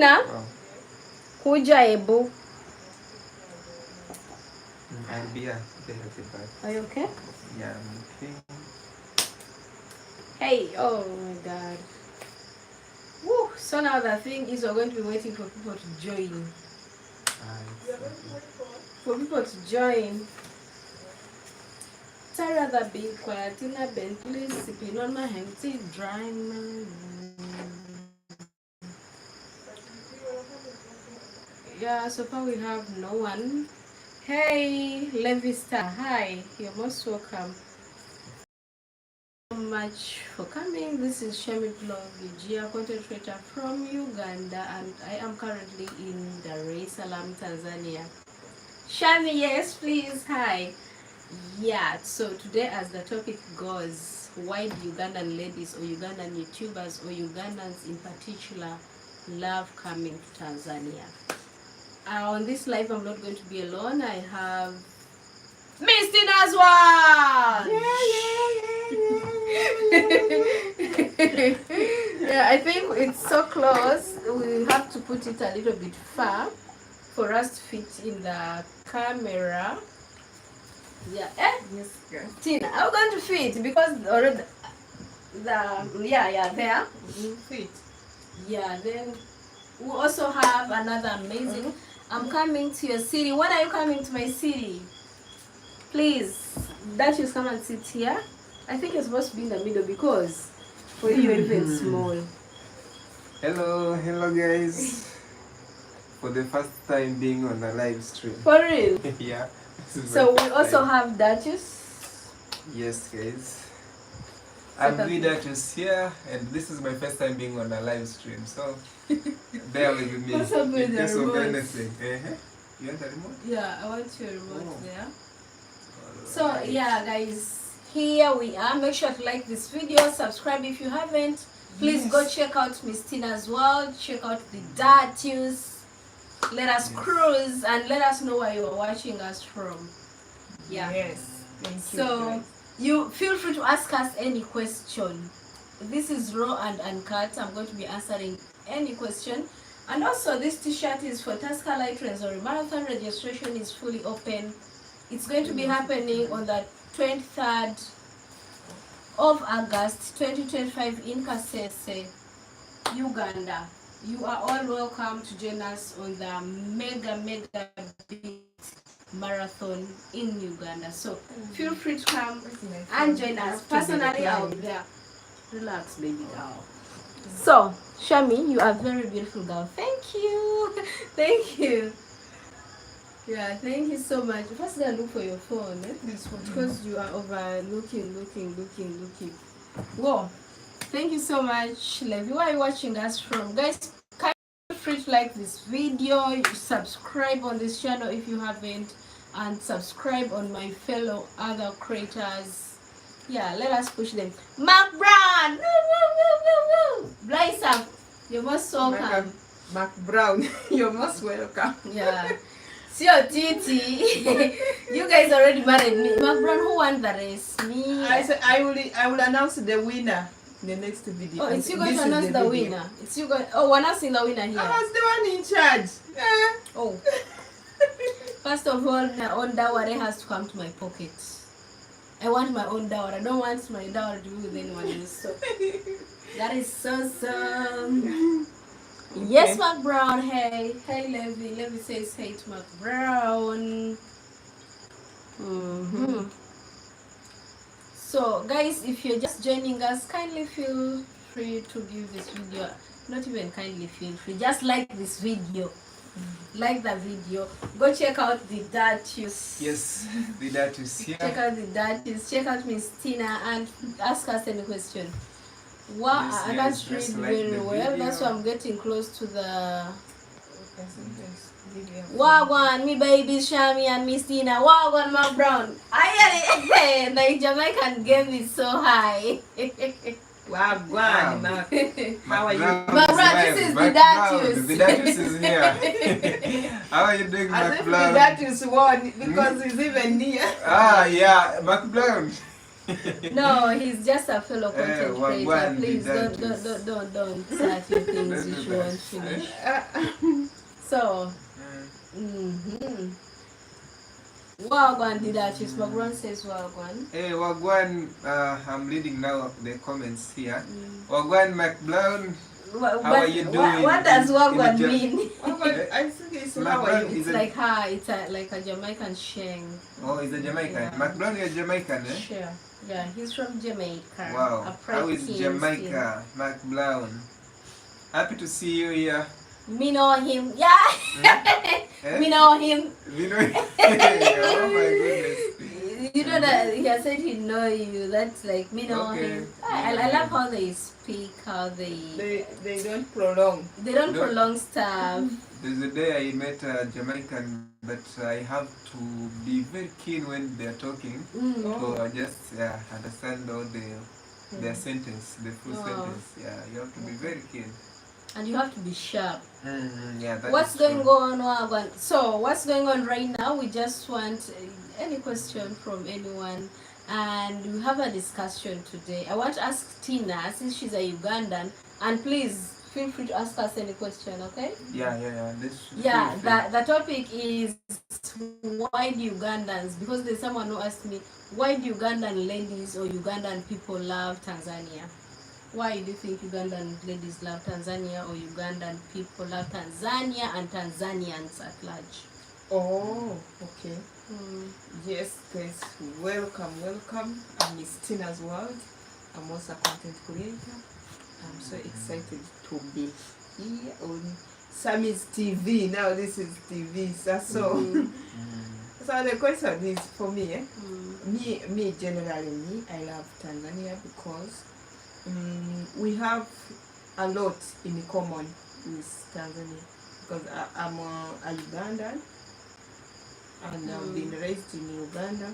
Tina, kuja ebu. I'll be here. Are you okay? Yeah, I'm okay. Hey, oh my God. Woo. So now the thing is we're going to be waiting for people to join. For people to join. I'd rather be quiet in a bed, please, sipping on my empty dry man. Yeah, so far we have no one. Hey, Levi Star, hi, you're most welcome. So much for coming. This is Shemi Blog, a content creator from Uganda, and I am currently in Dar es Salaam, Tanzania. Shami, yes, please, hi. Yeah, so today as the topic goes, why do Ugandan ladies or Ugandan YouTubers or Ugandans in particular love coming to Tanzania? On this live, I'm not going to be alone. I have Miss Tinazwan! Yeah, I think it's so close. We have to put it a little bit far for us to fit in the camera. Yeah, Yes, girl. Tina, I'm going to fit because already there. Fit. Yeah, then we also have another amazing. I'm coming to your city. When are you coming to my city? Please, Datius, come and sit here. I think you're supposed to be in the middle because for you you're even small. Hello guys. For the first time being on a live stream. For real? Yeah. So we also have Datius. Yes, guys. I'm with Datius here, and this is my first time being on a live stream, so bear with me. What's up with in the case of remote? anything. You want a remote? Yeah, I want your remote there. Alright. So yeah, guys, here we are. Make sure to like this video, subscribe if you haven't. Please go check out Miss Tina's world. Check out the Datius. Let us cruise and let us know where you are watching us from. Yeah. Yes. Thank you. So you feel free to ask us any question. This is raw and uncut. I'm going to be answering any question. And also this t-shirt is for Tusker Light Resort Marathon. Registration is fully open. It's going to be happening on the 23rd of August 2025 in Kasese, Uganda. You are all welcome to join us on the mega big marathon in Uganda. So feel free to come and join us. Personally, I'll be there. Relax, baby girl. So, Shami, you are a very beautiful girl. Thank you. Thank you. Yeah, thank you so much. First, I look for your phone, This one. because you are looking. Whoa. Thank you so much, Levi. Where are you watching us from? Guys, feel free to like this video, subscribe on this channel if you haven't, and subscribe on my fellow other creators. Yeah, let us push them. Mark Brown! Blaze up. You're most welcome. Mark Brown, you're most welcome. Yeah. See your titi. You guys already married me. Mark Brown, who won the race? Me. I said I will announce the winner in the next video. Oh, it's you going This to is announce the video. winner. It's you going. Oh, we're announcing the winner here. I was the one in charge. Oh. First of all, my own dowry has to come to my pocket. I want my own dowry. I don't want my dowry to be with anyone else. So that is so. Yes, Mark Brown. Hey, Levi. Levi says hey to Mark Brown. So, guys, if you're just joining us, kindly feel free to give this video. Not even kindly feel free. Just like this video. Like the video. Go check out the Datius. Yes, the Datius here. Check out the Datius. Check out Miss Tina and ask us any question. Wow, Yes, I yes, can't just read like very the well. video. That's why I'm getting close to the Video. Wagwan, me baby Shami and Miss Tina. Wagwan, Mark Brown. The Jamaican game is so high. Wow, Wow. Mark. How are you? Mark Brown, this is the Datius. The Datius is here. How are you doing, As Mark if Brown? that is one because he's even near. Ah, yeah, Mark Brown. No, he's just a fellow content creator. Wagwan Please Datius. don't start your things Don't which do you that. won't finish. So, Wagwan Datius. Wagwan says Wagwan. Hey, Wagwan, I'm reading now the comments here. Wagwan McBlown, how are you doing? What does Wagwan in mean? I think it's McBlown how are you? It's like her. It's like a Jamaican sheng. Oh, he's a Jamaican. Yeah. McBlown is Jamaican, eh? Sure. Yeah, he's from Jamaica. Wow. A How is Kingston. Jamaica, McBlown? Happy to see you here. Me know him. Yeah. Eh? Me know him. We know. Oh my goodness. You know that he has said he know you. That's like me know Okay. him. I love how they speak. How they Don't prolong. don't No. prolong stuff. There's a day I met a Jamaican, but I have to be very keen when they're talking to just understand all their sentence, the full Oh. sentence. Yeah, you have to be very keen. And you have to be sharp. Yeah, that What's is going true. on, Wagwan? So, what's going on right now? We just want any question from anyone, and we have a discussion today. I want to ask Tina, since she's a Ugandan, and please feel free to ask us any question, okay? Yeah. Yeah, the topic is why do Ugandans, because there's someone who asked me, why do Ugandan ladies or Ugandan people love Tanzania? Why do you think Ugandan ladies love Tanzania or Ugandan people love Tanzania and Tanzanians at large? Oh, okay. Yes, guys, welcome. I'm Miss Tina's World. I'm also a content creator. I'm so excited to be here on Sammy's TV. Now this is TV. So the question is for me, me generally, I love Tanzania because we have a lot in common with Tanzania because I'm a Ugandan and I've been raised in Uganda.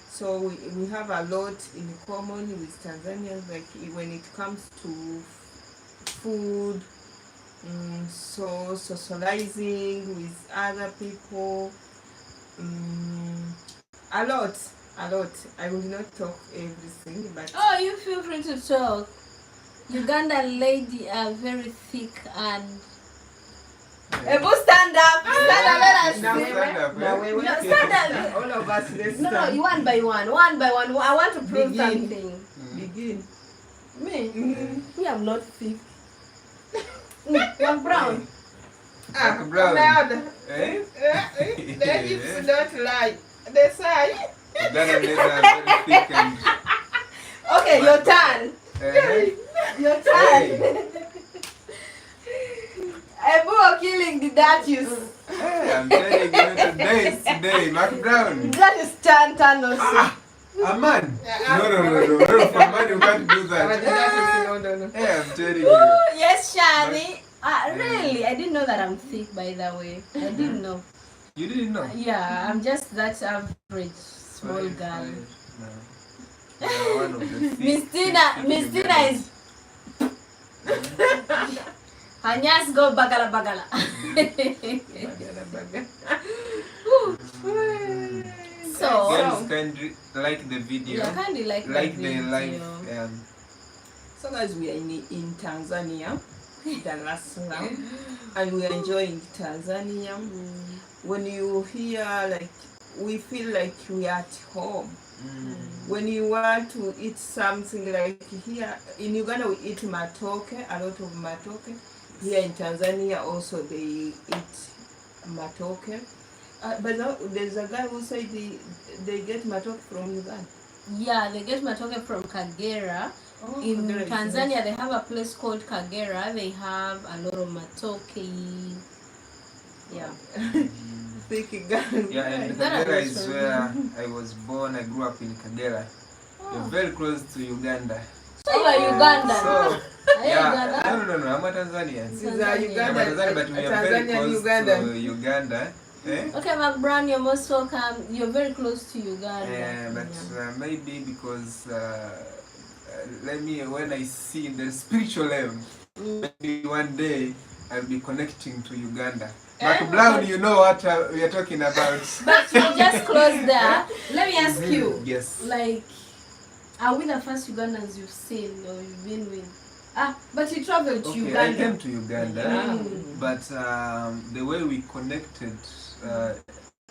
So we have a lot in common with Tanzanians, like when it comes to food, so socializing with other people, a lot. I will not talk everything, but Oh, you feel free to talk. Ugandan lady are very thick and Ebu, stand up, let us now see. stand up, now eh? we No, stand up. all of us let's No, stand. one by one. I want to prove Begin. something. Begin. Me, I'm not thick. You're brown. Like brown. Now Eh? the hips don't lie. They say. Uganda ladies are very thick and Okay, your turn. Your turn. Ebu are killing the Datius. Hey, I'm telling you today, Mark Brown. That is turn also. A man? No. For a man, you can't do that. No. Hey, I'm telling you. Ooh, yes, Shani. Really, I didn't know that I'm thick, by the way. I didn't know. You didn't know? Yeah, I'm just that average small girl. No. You're one of the Miss thick Tina is. Anyas go bagala. So, Guys, kindly like the video. yeah, kind of like Like the the video. live. So guys, we are in Tanzania, Dar es Salaam, and we are enjoying Tanzania. When you hear, like, we feel like we are at home. When you want to eat something like here in Uganda, we eat matoke, a lot of matoke. Here in Tanzania also they eat matoke. But now there's a guy who said they get matoke from Uganda. Yeah, they get matoke from Kagera. In Kagera is Tanzania, nice. they have a place called Kagera. They have a lot of matoke. Yeah. Thick guy. Yeah, and That Kagera is is from- where I was born. I grew up in Kagera. You're very close to Uganda. So you are Ugandan. So, Are you yeah, Ugandan? no, I'm a Tanzanian. This is a Tanzania. I'm a Uganda, Tanzanian, but we are very Tanzanian close Ugandan. to Uganda. Eh? Okay, Mark Brown, you're most welcome. You're very close to Uganda. But maybe because when I see in the spiritual realm, maybe one day I'll be connecting to Uganda. Mark Brown, you know what we are talking about. But you just close there. Let me ask you. Yes. Like, Are we the first Ugandans you've seen or you've been with? But you traveled to Okay, Uganda. I came to Uganda, but the way we connected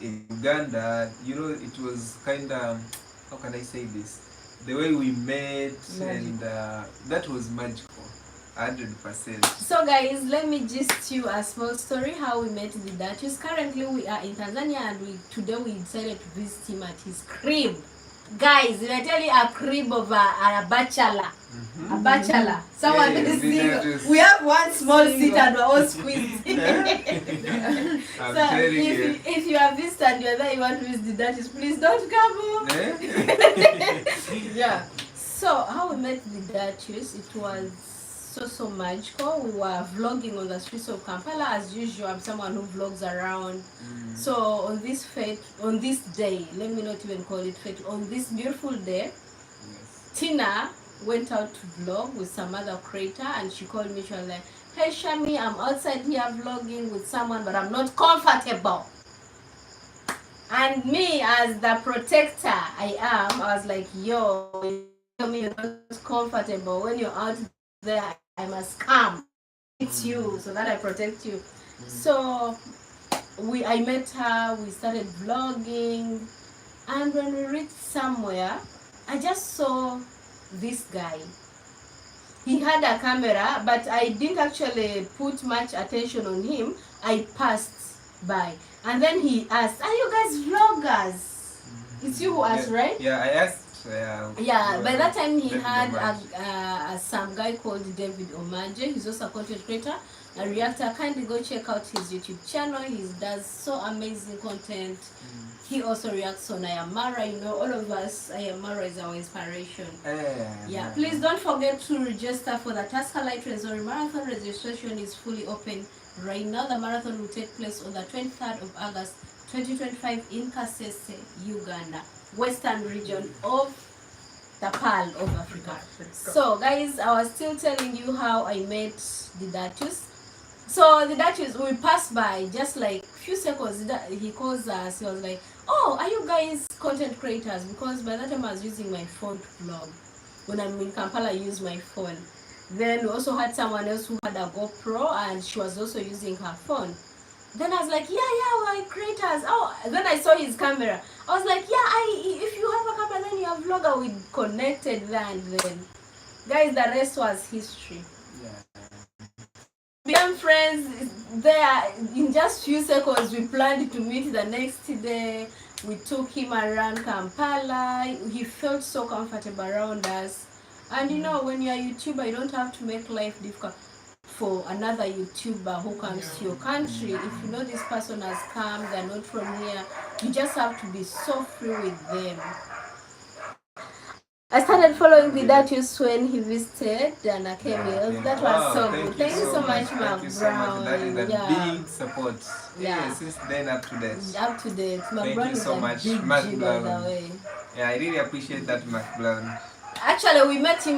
in Uganda, it was kind of, how can I say this? The way we met, and that was magical, 100%. So guys, let me just you a small story how we met the Datius. Currently we are in Tanzania, and today we decided to visit him at his crib. Guys, did I tell you a crib of a bachelor? A bachelor. Someone is single. We have one small seat and we're all squeezed. So if you are visiting and you're there, you want to visit the Datius, please don't come home. Yeah. So how we met the Datius, it was so magical. We were vlogging on the streets of Kampala as usual. I'm someone who vlogs around. So on this day, let me not even call it fate, on this beautiful day, Tina went out to vlog with some other creator, and she called me. She was like, "Hey Shami, I'm outside here vlogging with someone, but I'm not comfortable." And me, as the protector I am, I was like, "Yo, you tell me you're not comfortable. When you're out there, I must come. It's you, so that I protect you." So I met her, we started vlogging, and when we reached somewhere, I just saw this guy. He had a camera, but I didn't actually put much attention on him. I passed by, and then he asked, "Are you guys vloggers?" It's you who asked, right? Yeah, I asked. Yeah, by that time he had some guy called David Omaje. He's also a content creator, a reactor. Kindly go check out his YouTube channel. He does so amazing content. He also reacts on Ayamara. All of us, Ayamara is our inspiration. Yeah, please don't forget to register for the Tusker Light Resort Marathon. Registration is fully open right now. The marathon will take place on the 23rd of August 2025 in Kasese, Uganda, western region of the Pearl of Africa. So guys, I was still telling you how I met the Datius. So the Datius, we passed by just like few seconds. He calls us. He was like, "Oh, are you guys content creators?" Because by that time I was using my phone to vlog. When I'm in Kampala, I use my phone. Then we also had someone else who had a GoPro, and she was also using her phone. Then I was like, yeah, we're creators. Oh, then I saw his camera. I was like, yeah, if you have a camera, then you're a vlogger. We connected there, and then, guys, the rest was history. Became friends there. In just few seconds, we planned to meet the next day. We took him around Kampala. He felt so comfortable around us. And when you're a YouTuber, you don't have to make life difficult for another YouTuber who comes to your country. If you know this person has come, they're not from here, you just have to be so free with them. I started following the Datius when he visited Dana Kemil. That was so good. Thank you so much, Mark Brown. That is a big support. Yeah, since then up to date. Up to date. Thank you so much, Mark Brown. Yeah, I really appreciate that, Mark Brown. Actually, we met him.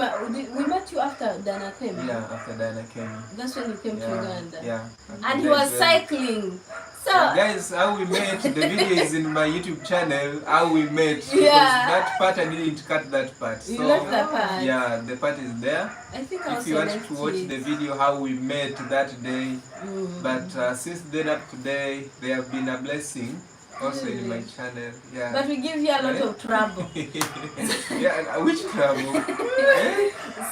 We met you after Dana came. Yeah, after Dana came. That's when you came to Uganda. Yeah. And he was cycling. So guys, how we met, the video is in my YouTube channel. How we met. Because that part I didn't cut that part. So, you left that part. Yeah, the part is there. I think if you want to watch the video how we met that day. But since then up to today, they have been a blessing. Also in my channel, yeah. But we give you a lot of trouble. Yeah, which trouble?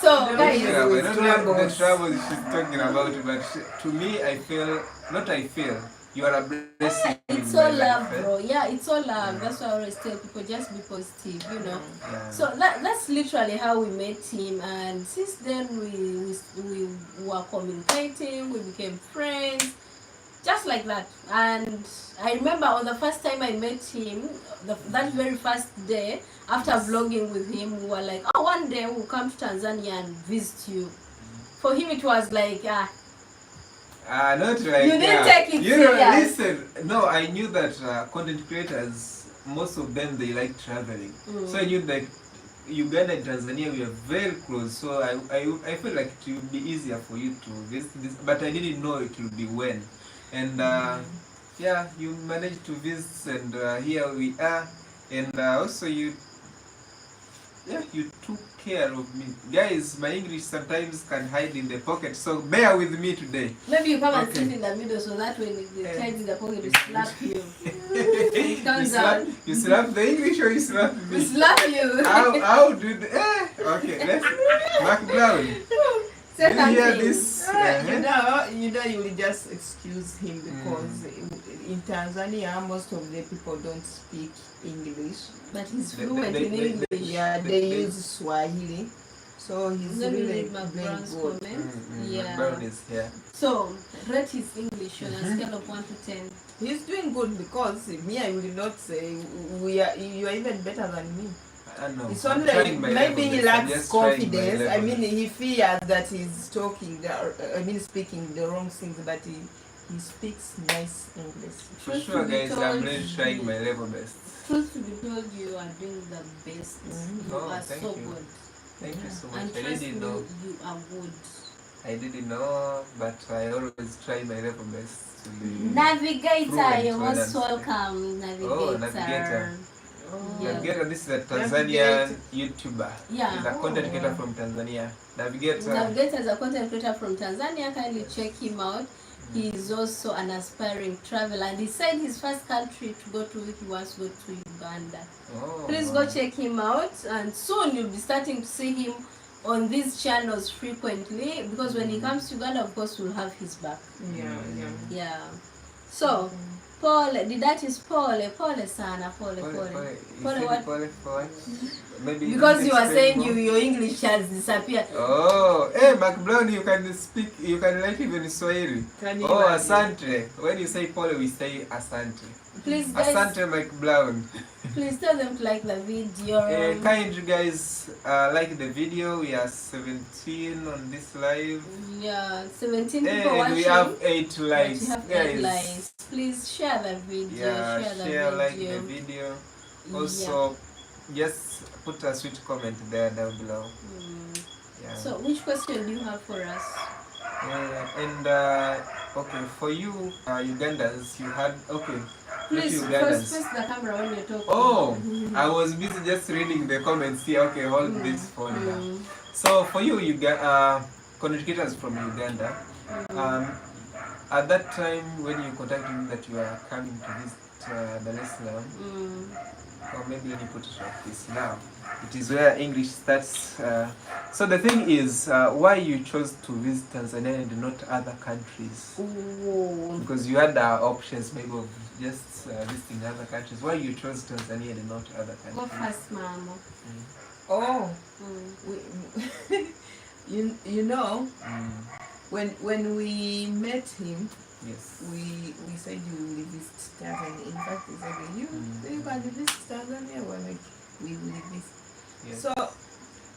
So, guys, I don't know the trouble she's talking about, but to me, you are a blessing. It's all love, bro. Yeah, it's all love. That's why I always tell people, just be positive, Yeah. So that's literally how we met him, and since then we were communicating, we became friends. Just like that. And I remember on the first time I met him, that very first day, after vlogging with him, we were like, oh, one day we'll come to Tanzania and visit you. For him, it was like, not like you didn't take it serious. Listen, no, I knew that content creators, most of them, they like traveling. So I knew that Uganda and Tanzania, we are very close. So I felt like it would be easier for you to visit this, but I didn't know it would be when. And yeah, you managed to visit, and here we are. And also yeah, you took care of me. Guys, my English sometimes can hide in the pocket, so bear with me today. Maybe you come and Okay. sit in the middle so that when the child in the pocket will slap you. you, Comes out. you slap the English or you slap We me? slap you. How do the, okay, let's Mark Brown. Do you hear this? You will just excuse him because in Tanzania most of the people don't speak English. But he's fluent in English. Yeah, they use Swahili. So he's Let me really read Mark very Brown's good. comment. Mark Brown is here. So, rate his English on a scale of 1 to 10. He's doing good because me, I will not say you are even better than me. No, It's I'm only trying my maybe level he best. I'm lacks just trying my confidence. I level mean, best. he fears that he's speaking the wrong things, but he speaks nice English. For sure, guys, I'm really trying my level best. Truth to be told, you are doing the best. You Oh, are thank so you. good. Thank you so And much. I trust me, didn't know. you are good. I didn't know, but I always try my level best to be. Navigator, fluent you're most when I'm welcome. Navigator. Oh, Navigator. Yeah. Navigator, this is a Tanzanian YouTuber. Yeah. He's a content creator from Tanzania. Navigator. Navigator is a content creator from Tanzania. Kindly check him out. He is also an aspiring traveler and he said his first country to go to, he wants to go to Uganda. Oh, Please go check him out, and soon you'll be starting to see him on these channels frequently, because when he comes to Uganda, of course, we'll have his back. Yeah. So, Paul, that is Paul sana, Paul what? Maybe because you are saying more. your English has disappeared. Oh, hey, Mark Brown, you can speak, you can write even Swahili. Oh, asante. When you say Paul, we say asante. Please, guys. Asante, Mark Brown. Please tell them to like the video. Kind you guys like the video. We are 17 on this live. Yeah, 17 people and watching. we have 8 likes. We have guys. 8 likes. Please share the video. Yeah, share the like video. the video. Also, just put a sweet comment there down below. Yeah. So, which question do you have for us? Okay, for you Ugandans, you had Please face the camera when you're talking. Oh, I was busy just reading the comments here. Okay, hold this phone now. So for you, content creators from Uganda, at that time when you contacted me that you are coming to visit Dar es Salaam, or maybe let me put it like this now. It is where English starts. So the thing is, why you chose to visit Tanzania and not other countries? Because you had options maybe of just visiting other countries. Why you chose Tanzania and not other countries? Go first, Mama. You know, when we met him, yes, we said you will visit Tanzania. In fact, he said you can visit Tanzania. We're like, we will visit. yes. So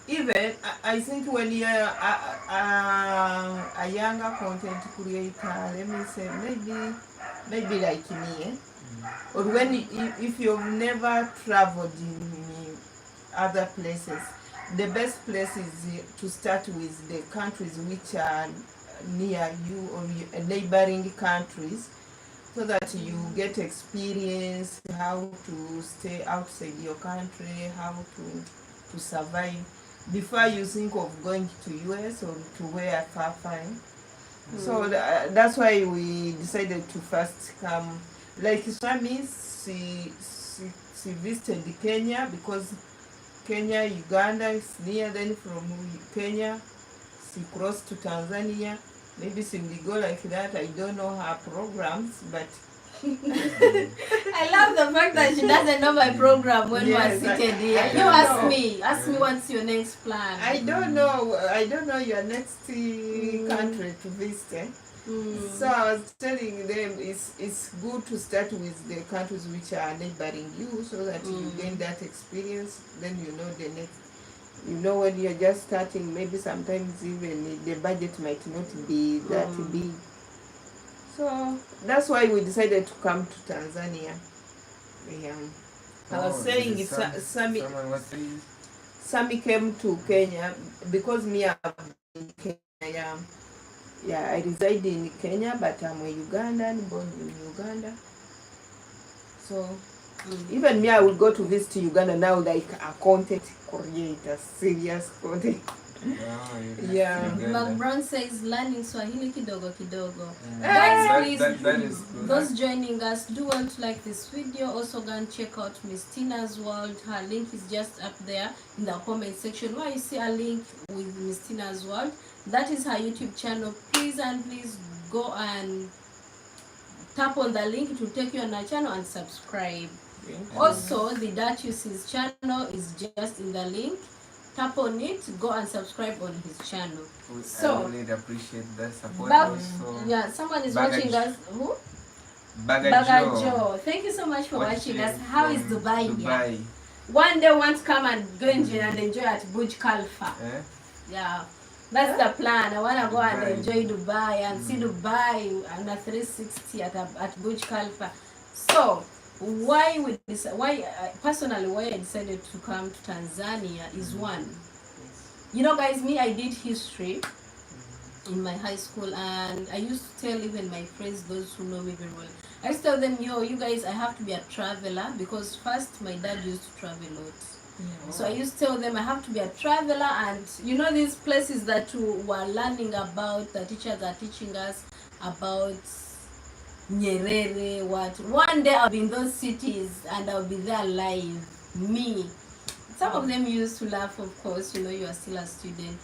even I think when you're a younger content creator, let me say maybe like me, or when if you've never traveled in other places, the best place is to start with the countries which are near you or neighboring countries, so that you get experience how to stay outside your country, how to survive before you think of going to US or to where far. So that's why we decided to first come. Like Shami, she visited Kenya because Kenya, Uganda is near. Then from Kenya, she crossed to Tanzania. Maybe she will go like that. I don't know her programs, but I love the fact that she doesn't know my program when we're seated here. You ask me what's your next plan. I don't know your next country to visit. So I was telling them it's good to start with the countries which are neighboring you, so that you gain that experience. Then you know the next. You know, when you're just starting, maybe sometimes even the budget might not be that big. So that's why we decided to come to Tanzania. I was saying Sami came to Kenya because me I'm in Kenya. Yeah, I reside in Kenya, but I'm a Ugandan, born in Uganda. So Even me, I will go to visit Uganda now, like a content creator, serious content. Yeah. Mark Brown says learning Swahili kidogo kidogo. That- Guys, please, that is good. those joining us, do want to like this video. Also go and check out Miss Tina's World. Her link is just up there in the comment section where you see a link with Miss Tina's World. That is her YouTube channel. Please and please go and tap on the link to take you on her channel and subscribe. Also, the Datius' channel is just in the link. Tap on it, go and subscribe on his channel. So, I really appreciate that support Bag, also. yeah, someone is Bagaj. watching us. Who? Bagajo. Bagajo. Thank you so much for watching us. How is from Dubai here? Dubai. One day, want to come and go and enjoy at Burj Khalifa. Eh? Yeah, that's the plan. I want to go and Dubai. enjoy Dubai and see Dubai and a 360 at Burj Khalifa. So, why personally why I decided to come to Tanzania is one. You know, guys, me, I did history in my high school, and I used to tell even my friends, those who know me very well, I used to tell them, yo, you guys, I have to be a traveler, because first my dad used to travel a lot. So I used to tell them I have to be a traveler, and you know, these places that we're learning about, the teachers are teaching us about Nyerere, what. One day I'll be in those cities and I'll be there live. Me. Some of them used to laugh, of course, you know, you are still a student.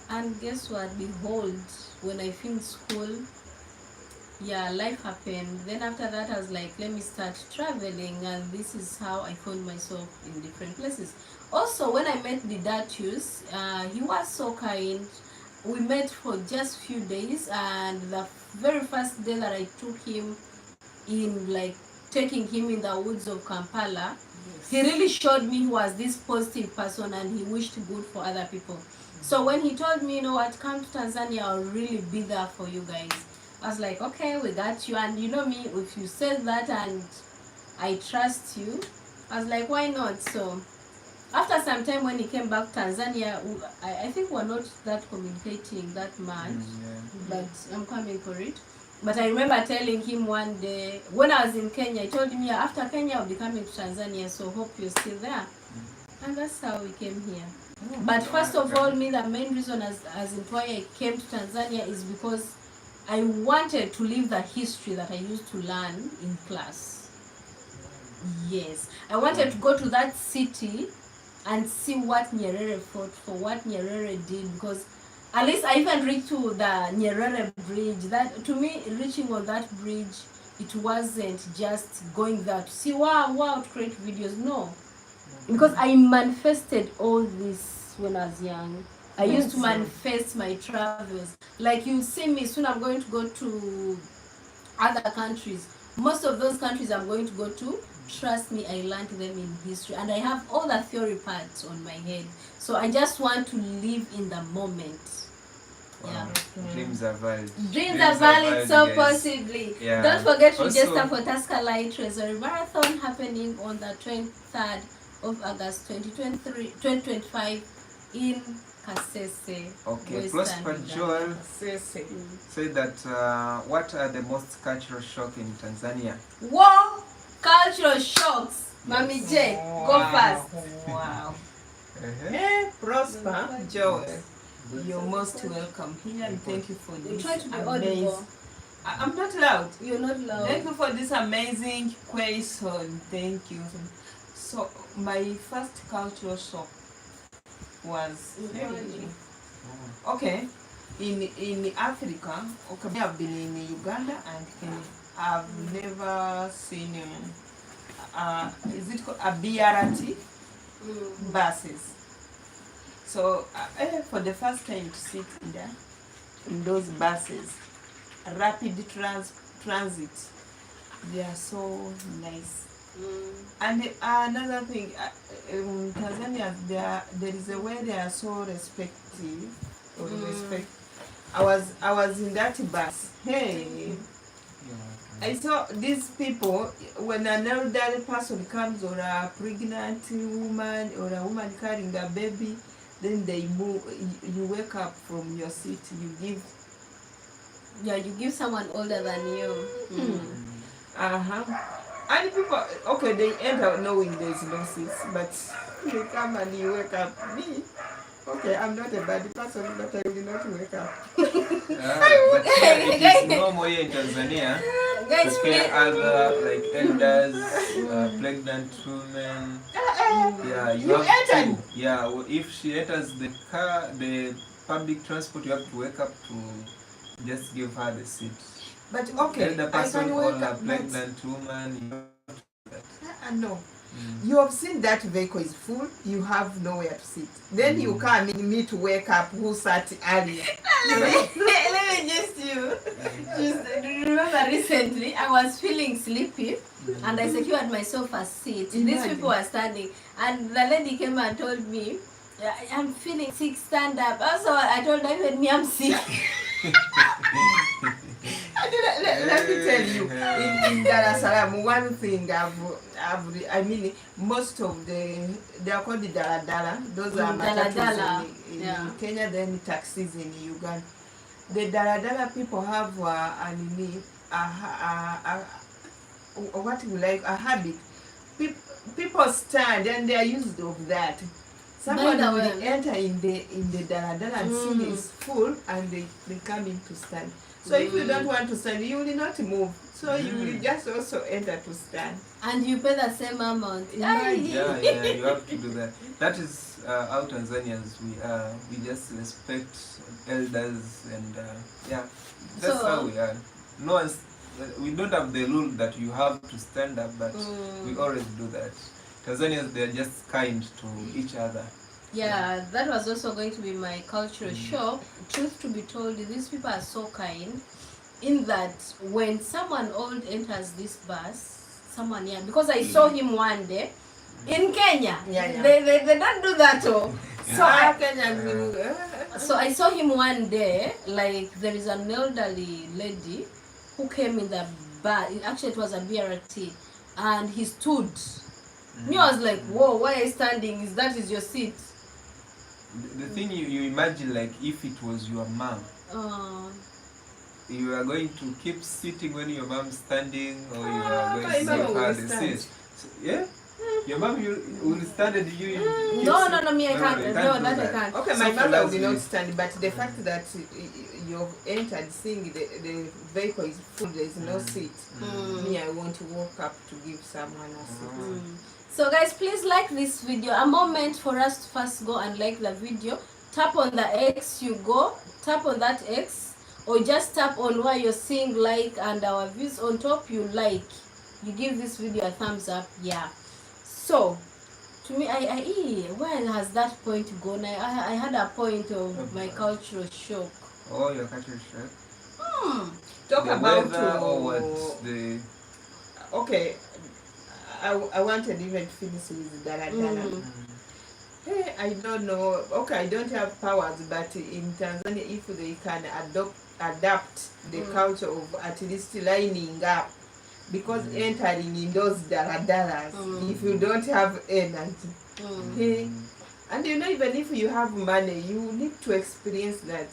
And guess what? Behold, when I finished school, yeah, life happened. Then after that, I was like, let me start traveling, and this is how I found myself in different places. Also, when I met the Datius, he was so kind. We met for just few days, and the very first day that I took him in, like taking him in the woods of Kampala, he really showed me he was this positive person and he wished good for other people. So when he told me, you know what, come to Tanzania, I'll really be there for you guys, I was like, okay, we got you. And you know me, if you said that and I trust you, I was like, why not? So after some time, when he came back to Tanzania, I think we're not that communicating that much, but I'm coming for it. But I remember telling him one day, when I was in Kenya, I told him, yeah, after Kenya, I'll be coming to Tanzania, so hope you're still there. And that's how we came here. But first of all, me, the main reason as in why I came to Tanzania is because I wanted to live the history that I used to learn in class. Yes. I wanted to go to that city and see what Nyerere fought for, what Nyerere did, because at least I even reached to the Nyerere bridge. That, to me, reaching on that bridge, it wasn't just going there to see, wow, to create videos. No. Because I manifested all this when I was young. I used to manifest my travels. Like you see me, soon I'm going to go to other countries. Most of those countries I'm going to go to, trust me, I learned them in history. And I have all the theory parts on my head. So I just want to live in the moment. Wow. Dreams are valid. Dreams are valid, so guys. Possibly. Yeah. Don't forget to Also, register for Tusker Light Treasury Marathon happening on the 23rd of August 2025 in Kasese. Okay, Western Prosper Uganda. Joel said that what are the most cultural shock in Tanzania? War, cultural shocks. Mami J, go first. Wow. Uh-huh. Prosper Joel, you're most welcome here, and thank you for You this try to be amazing. audible. I'm not loud. You're not loud. Thank you for this amazing question. Thank you. So my first cultural shock was okay in Africa. Okay, I've been in Uganda and Kenya. I've never seen is it called a BRT buses? So for the first time to sit in those buses, rapid transit, they are so nice. And another thing, Tanzania, there is a way they are so respectful. Respect. I was in that bus. Hey, I saw these people, when an elderly person comes, or a pregnant woman, or a woman carrying a baby, then they move. You wake up from your seat. You give someone older than you. And people, okay, they end up knowing there's no seats, but they come and you wake up. Me, okay, I'm not a bad person, but I will not wake up. But here it is normal here in Tanzania Guys, to care other like elders, pregnant women. Yeah, you You have entered? to. Yeah, if she enters the car, the public transport, you have to wake up to just give her the seat. But okay, Elder I person can or wake a up, but pregnant woman. no. You have seen that vehicle is full, you have nowhere to sit. Then you come in me to wake up who sat earlier. let me just remember recently I was feeling sleepy and I secured myself a seat. These Imagine. people were standing and the lady came and told me, I'm feeling sick, stand up. Also, I told her, even me, I'm sick. Let me tell you, in Dar es Salaam, one thing I mean, most of they are called the daladala. Those are Daladala, matatus in yeah. Kenya, then taxis in Uganda. The daladala people have what you like, a habit. People stand and they are used of that. Someone By the will way. enter in the daladala and see it's full and they come in to stand. So if you don't want to stand, you will not move. So you will just also enter to stand. And you pay the same amount. Imagine. Yeah, you have to do that. That is how Tanzanians we are. We just respect elders and yeah, that's So- how we are. No one's, we don't have the rule that you have to stand up, but we always do that. Tanzanians, they are just kind to each other. Yeah, that was also going to be my cultural shock. Truth to be told, these people are so kind in that when someone old enters this bus, someone young, because I saw him one day in Kenya. Yeah. They don't do that. Oh. So So I saw him one day, like there is an elderly lady who came in the bar. Actually, it was a BRT, and he stood. Me, I was like, whoa, why are you standing? Is your seat? The thing you imagine, like if it was your mom, you are going to keep sitting when your mom's standing, or you are going to my mom give her will the stand. seat. So, yeah, your mom will stand and you. keep No, sit- me, I can't. you No, do that I can't. okay, So my for mother us, will not we- stand, but the fact that you've entered, seeing the vehicle is full, there is no seat. Me, I want to walk up to give someone a seat. So guys, please like this video. A moment for us to first go and like the video. Tap on the X, you go. Tap on that X. Or just tap on where you're seeing like and our views on top, you like. You give this video a thumbs up. Yeah. So, to me, where has that point gone? I had a point of my cultural shock. Oh, your culture shock. Talk The about weather or what the. okay. I wanted even to finish with daladala. Hey, I don't know. Okay, I don't have powers, but in Tanzania, if they can adapt the culture of at least lining up, because entering in those daladalas, if you don't have energy, hey, and you know, even if you have money, you need to experience that.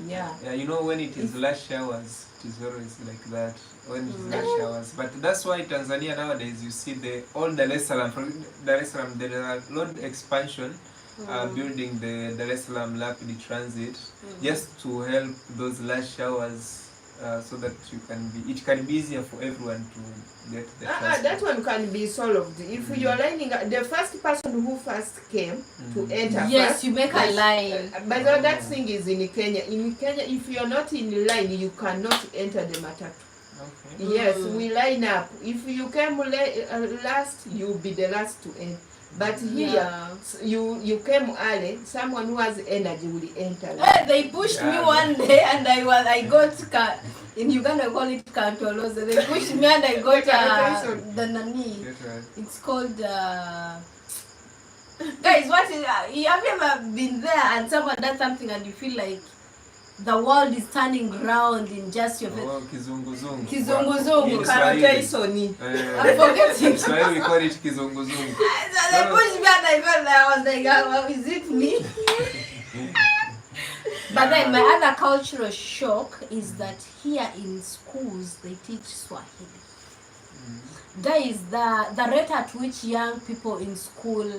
Yeah. Yeah, you know when it is rush hours, it is always like that. When it is rush hours, but that's why Tanzania nowadays you see the all Dar es Salaam, from Dar es Salaam there are a lot of expansion, building the Dar es Salaam rapid transit just to help those rush hours, so that it can be easier for everyone to get the transport. That one can be solved. If you are lining up, the first person who first came to enter Yes, first, you make a line. but that thing is in Kenya. In Kenya, if you are not in line, you cannot enter the matatu. Okay. Yes, we line up. If you came last, you'll be the last to enter. But here, Yeah. you came early. Someone who has energy will enter. They pushed me one day and I got in Uganda we call it kantoloze. They pushed me and I got the nani. Get right. It's called guys, what is have you ever been there and someone does something and you feel like the world is turning round in just your face? Oh, kizunguzungu. Kizunguzungu. In Swahili. I'm forgetting. In Swahili we call it kizunguzungu. So they pushed me and I felt like I was like, oh, is it me? But then my other cultural shock is that here in schools they teach Swahili. Guys, the rate at which young people in school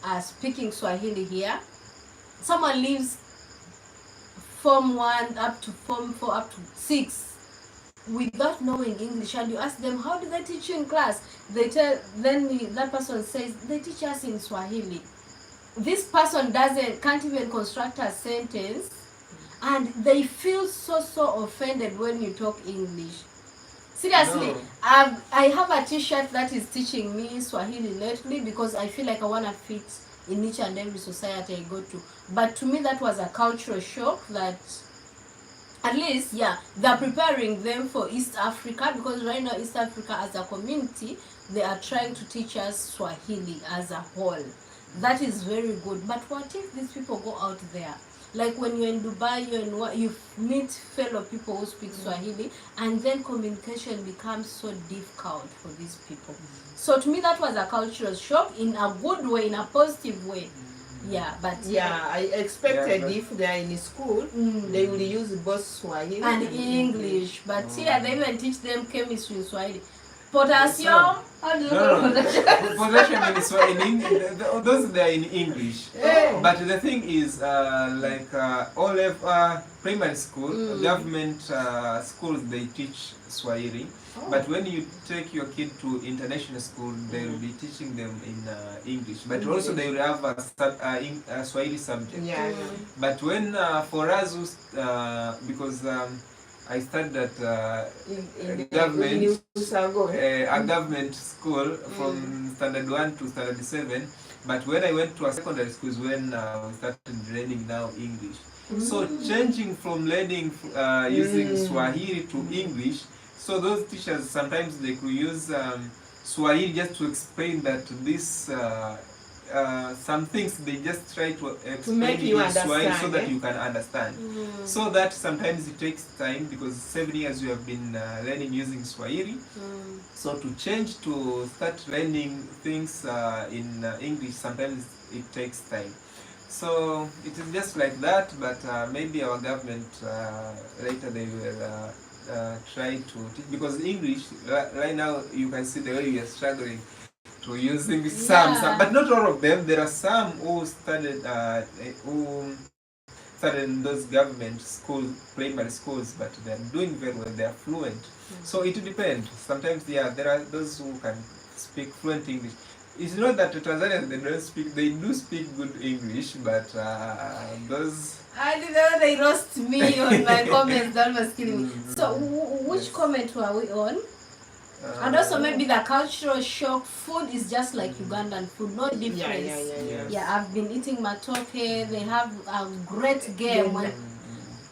are speaking Swahili here, someone leaves Form 1 up to Form 4 up to 6 without knowing English, and you ask them, how do they teach you in class? They tell, that person says, they teach us in Swahili. This person can't even construct a sentence, and they feel so offended when you talk English. Seriously, No. I have a t-shirt that is teaching me Swahili lately because I feel like I want to fit in each and every society I go to. But to me, that was a cultural shock that at least, they're preparing them for East Africa, because right now East Africa as a community, they are trying to teach us Swahili as a whole. That is very good. But what if these people go out there? Like when you're in Dubai, you meet fellow people who speak Swahili, and then communication becomes so difficult for these people. So to me, that was a cultural shock in a good way, in a positive way. I expected if they are in school, they will use both Swahili and English. But here they even teach them chemistry in Swahili. Potassium. How do you call potassium? Potassium in Swahili, those they are in English. But the thing is, all of primary school, government schools, they teach Swahili. But when you take your kid to international school, they will be teaching them in English. But also they will have a Swahili subject. But when for us, because I studied at a government school from standard 1 to standard 7. But when I went to a secondary school is when we started learning now English. So changing from learning using Swahili to English, so those teachers sometimes they could use Swahili just to explain that this some things they just try to explain in Swahili so that you can understand. So that sometimes it takes time, because 7 years you have been learning using Swahili. So to change to start learning things in English, sometimes it takes time. So it is just like that, but maybe our government later they will try to teach, because English right now you can see the way we are struggling to using some, but not all of them. There are some who studied in those government school, primary schools, but they are doing very well. They are fluent. So it depends. Sometimes there are those who can speak fluent English. It's not that the Tanzanians they do speak good English, but those. I didn't know they roast me on my comments. That was killing me. So which comment were we on? And also maybe the cultural shock. Food is just like Ugandan food, no difference. I've been eating matoke. They have a great game.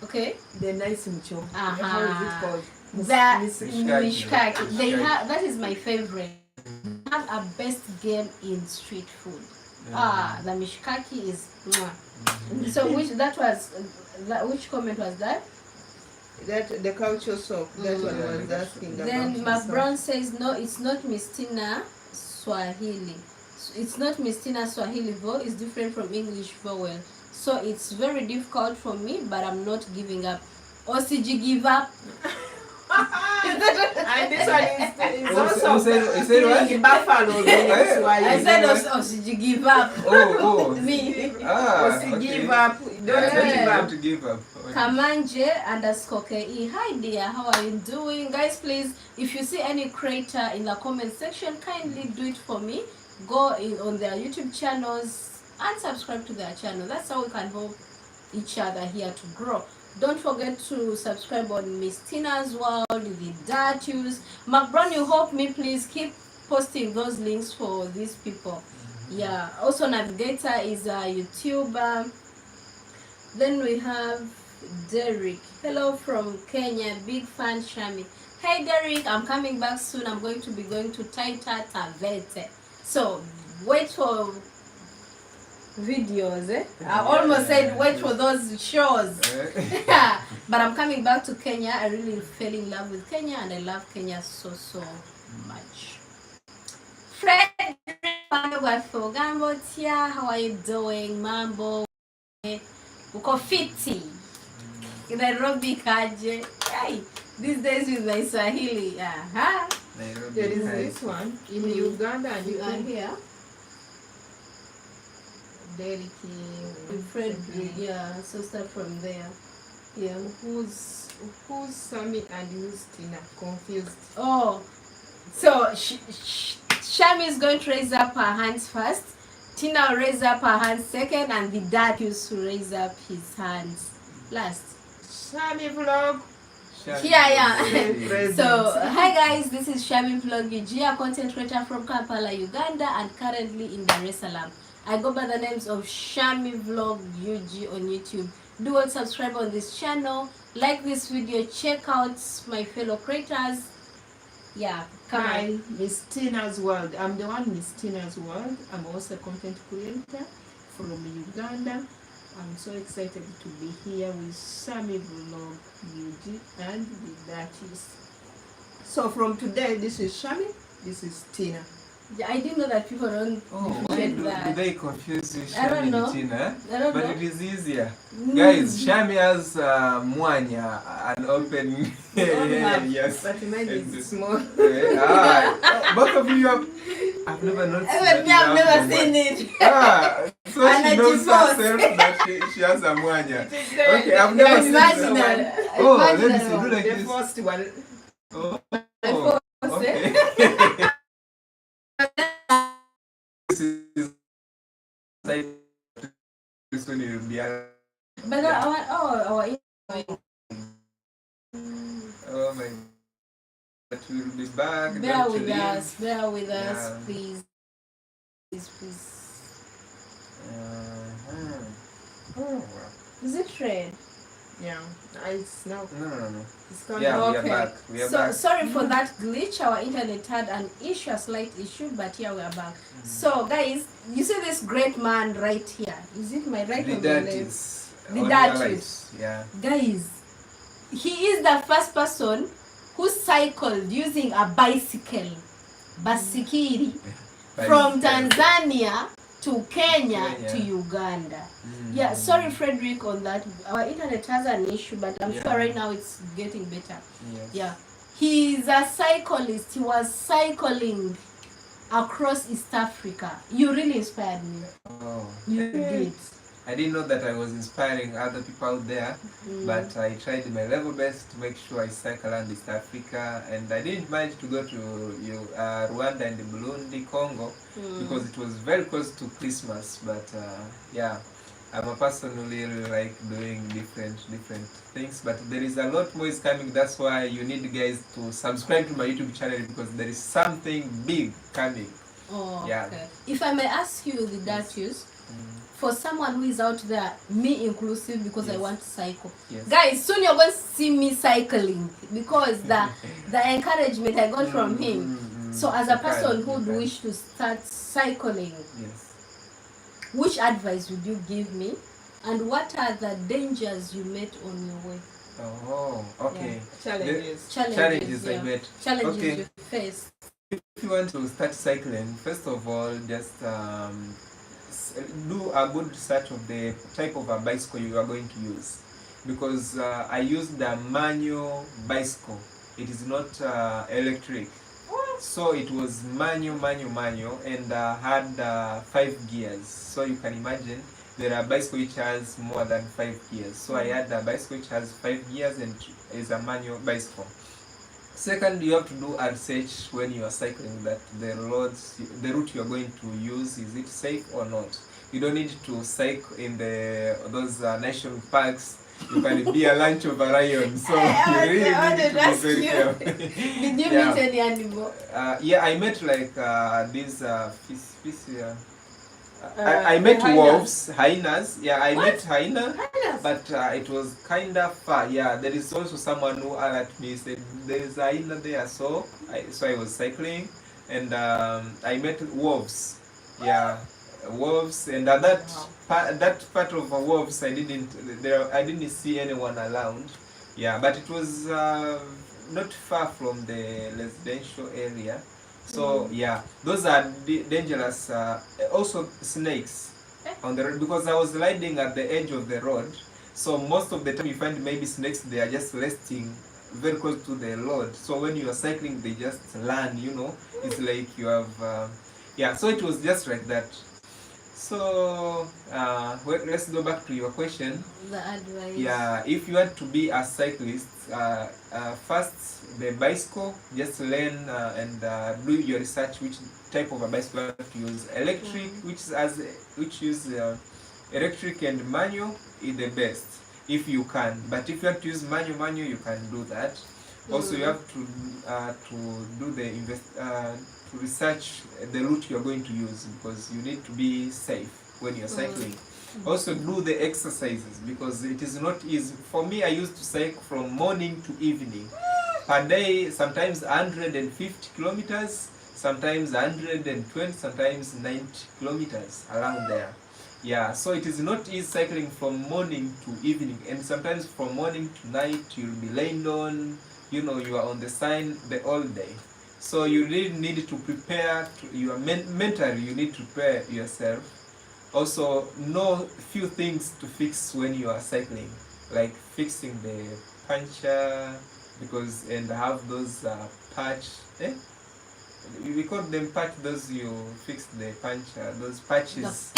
Okay. The nice mcho. How is it called? The mishkaki. They have, that is my favorite. They have a best game in street food. The mishkaki is. So which comment was that? That the culture shock. That one was asking. Then Mark Brown says no, it's not Mistina Swahili. It's not Mistina Swahili vowel. It's different from English vowel. So it's very difficult for me, but I'm not giving up. Osiji give up. And this one is also what? buffalo. I said Osiji give up. Me. Osiji give up. Don't give up. Kamanje _ke. Hi dear, how are you doing? Guys, please, if you see any creator in the comment section, kindly do it for me. Go on their YouTube channels and subscribe to their channel. That's how we can help each other here to grow. Don't forget to subscribe on Miss Tina's World, the Datius. Mark Brown, you help me, please keep posting those links for these people. Also Navigator is a YouTuber. Then we have Derek. Hello from Kenya, big fan Shami. Hey Derek, I'm coming back soon. I'm going to be going to Taita Tavete. So wait for videos. I almost said wait for those shows. But I'm coming back to Kenya. I really fell in love with Kenya, and I love Kenya so much. Fred, how are you doing? Mambo uko fiti? Nairobi kaje? Hey, these days with my Swahili. Nairobi. There is High. this one in Uganda, and You are here. Derry King, Frederick, yeah, so start from there. Yeah. Who's Sammy and who's Tina? Confused. Oh, so Shami is going to raise up her hands first. Tina will raise up her hands second, and the Datius will raise up his hands last. Sammy vlog. Here I am. Present. So, hi guys, this is Shami Vlog UG, a content creator from Kampala, Uganda, and currently in Dar es Salaam. I go by the names of Shami Vlog UG on YouTube. Do well subscribe on this channel, like this video, check out my fellow creators. Yeah, come Hi, on. Miss Tina's World. I'm the one Miss Tina's World. I'm also a content creator from Uganda. I'm so excited to be here with Shami Vlog UG and with Datius. So from today, this is Shami, this is Tina. Yeah, I didn't know that people don't Why get do that. they confuse you, I don't Shami know. and Tina? I don't But know. it is easier. Guys, Shami has mwanya, an open... yes. But mine is small. Both of you have... I've never noticed Even me, I've never seen it. So And she I knows divorced. herself that she has a mwanya. Okay, Okay, I've never seen Imaginary. that. Oh, let me see. Imaginary. Do like The this. first one. Oh, The first, okay. This is like this one will be a- But our Oh my. But we will be back. bear don't with leave. us, Yeah. please. Please. Oh, wow. Is it red? Yeah, it's now. No. It's coming. Yeah, we are Okay. back. We are So back. sorry for that glitch. Our internet had an issue, a slight issue, but here we are back. So guys, you see this great man right here. Is it my right The or my left? Datius. The On Datius. your lights. Yeah. Guys, he is the first person who cycled using a bicycle, basikiri, from Tanzania to Kenya to Uganda. Yeah, sorry Frederick on that. Our internet has an issue, but I'm sure right now it's getting better. Yes. Yeah, he's a cyclist. He was cycling across East Africa. You really inspired me. Oh. You did. I didn't know that I was inspiring other people out there, but I tried my level best to make sure I cycle around East Africa, and I didn't manage to go to Rwanda and Burundi, Congo, because it was very close to Christmas. But yeah, I'm a person who really like doing different things, but there is a lot more is coming. That's why you need guys to subscribe to my YouTube channel, because there is something big coming. Oh, Yeah. okay. If I may ask you, the Datius, for someone who is out there, me inclusive, because I Yes. want to cycle. Yes. Guys, soon you're going to see me cycling, because the encouragement I got from him. So as a person who would wish to start cycling, Yes. which advice would you give me? And what are the dangers you met on your way? Oh, okay. Challenges. Challenges I yeah. met. Challenges Okay. you faced. If you want to start cycling, first of all, just do a good research of the type of a bicycle you are going to use, because I used a manual bicycle. It is not electric, so it was manual, and had 5 gears. So you can imagine there are bicycles which has more than 5 gears. So I had a bicycle which has 5 gears and is a manual bicycle. Second, you have to do a research when you are cycling, that the route you are going to use, is it safe or not. You don't need to cycle in those national parks. You can be a lunch of a lion, so you really need to be very careful. Did you meet any animal? Yeah, I met like these fish. I met hyenas. wolves, hyenas. Yeah, I met hyena. Hyenas? But it was kind of far. Yeah, there is also someone who alerted me, said there is a hyena there. So I was cycling, and I met wolves. Yeah, wolves, and that part of wolves I didn't see anyone around. Yeah, but it was not far from the residential area. So yeah, those are dangerous. Also snakes on the road, because I was riding at the edge of the road. So most of the time you find maybe snakes, they are just resting very close to the road. So when you are cycling, they just learn, you know. It's like you have, yeah. So it was just like that. So let's go back to your question. The advice. Yeah, if you want to be a cyclist, first the bicycle, just learn and do your research which type of a bicycle you have to use. Electric, which use electric and manual is the best if you can. But if you have to use manual, you can do that. Also, you have to do the to research the route you are going to use, because you need to be safe when you are cycling. Also, do the exercises, because it is not easy. For me, I used to cycle from morning to evening per day, sometimes 150 kilometers, sometimes 120, sometimes 90 kilometers, around there. Yeah, so it is not easy cycling from morning to evening, and sometimes from morning to night you'll be laying on, you know, you are on the sign the whole day. So you really need to prepare, mentally you need to prepare yourself. Also, know few things to fix when you are cycling, like fixing the puncture, because, and have those patch, we call them patch, those you fix the puncture, those patches.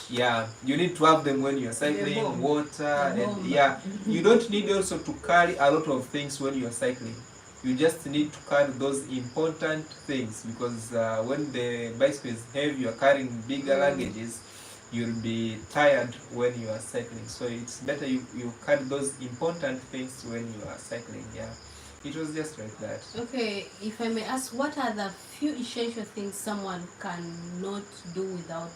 Yeah, you need to have them when you're cycling, water, and yeah, you don't need also to carry a lot of things when you're cycling. You just need to carry those important things, because when the bicycle is heavy, you're carrying bigger luggages, you'll be tired when you are cycling. So it's better you carry those important things when you are cycling. Yeah, it was just like that. Okay, if I may ask, what are the few essential things someone cannot do without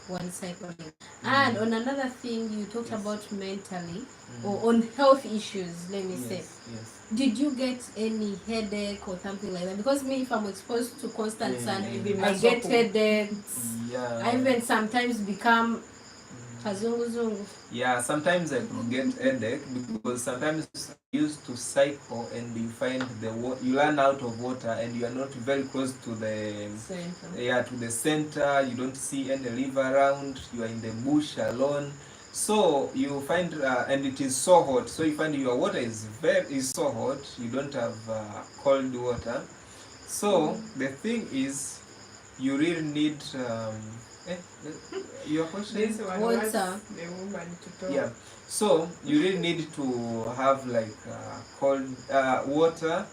when cycling? And on another thing, you talked about mentally or on health issues, let me say. Yes. Did you get any headache or something like that? Because me, if I'm exposed to constant sun, I get headaches. Yeah. I even sometimes become kazunguzungu. Yeah, sometimes I could get headache, because sometimes you used to cycle and you find you run out of water, and you are not very close to the center. Yeah, to the center. You don't see any river around. You are in the bush alone. So you find, and it is so hot. So you find your water is so hot. You don't have cold water. So the thing is, you really need. Your question? Water. Yeah. So you really need to have like cold water.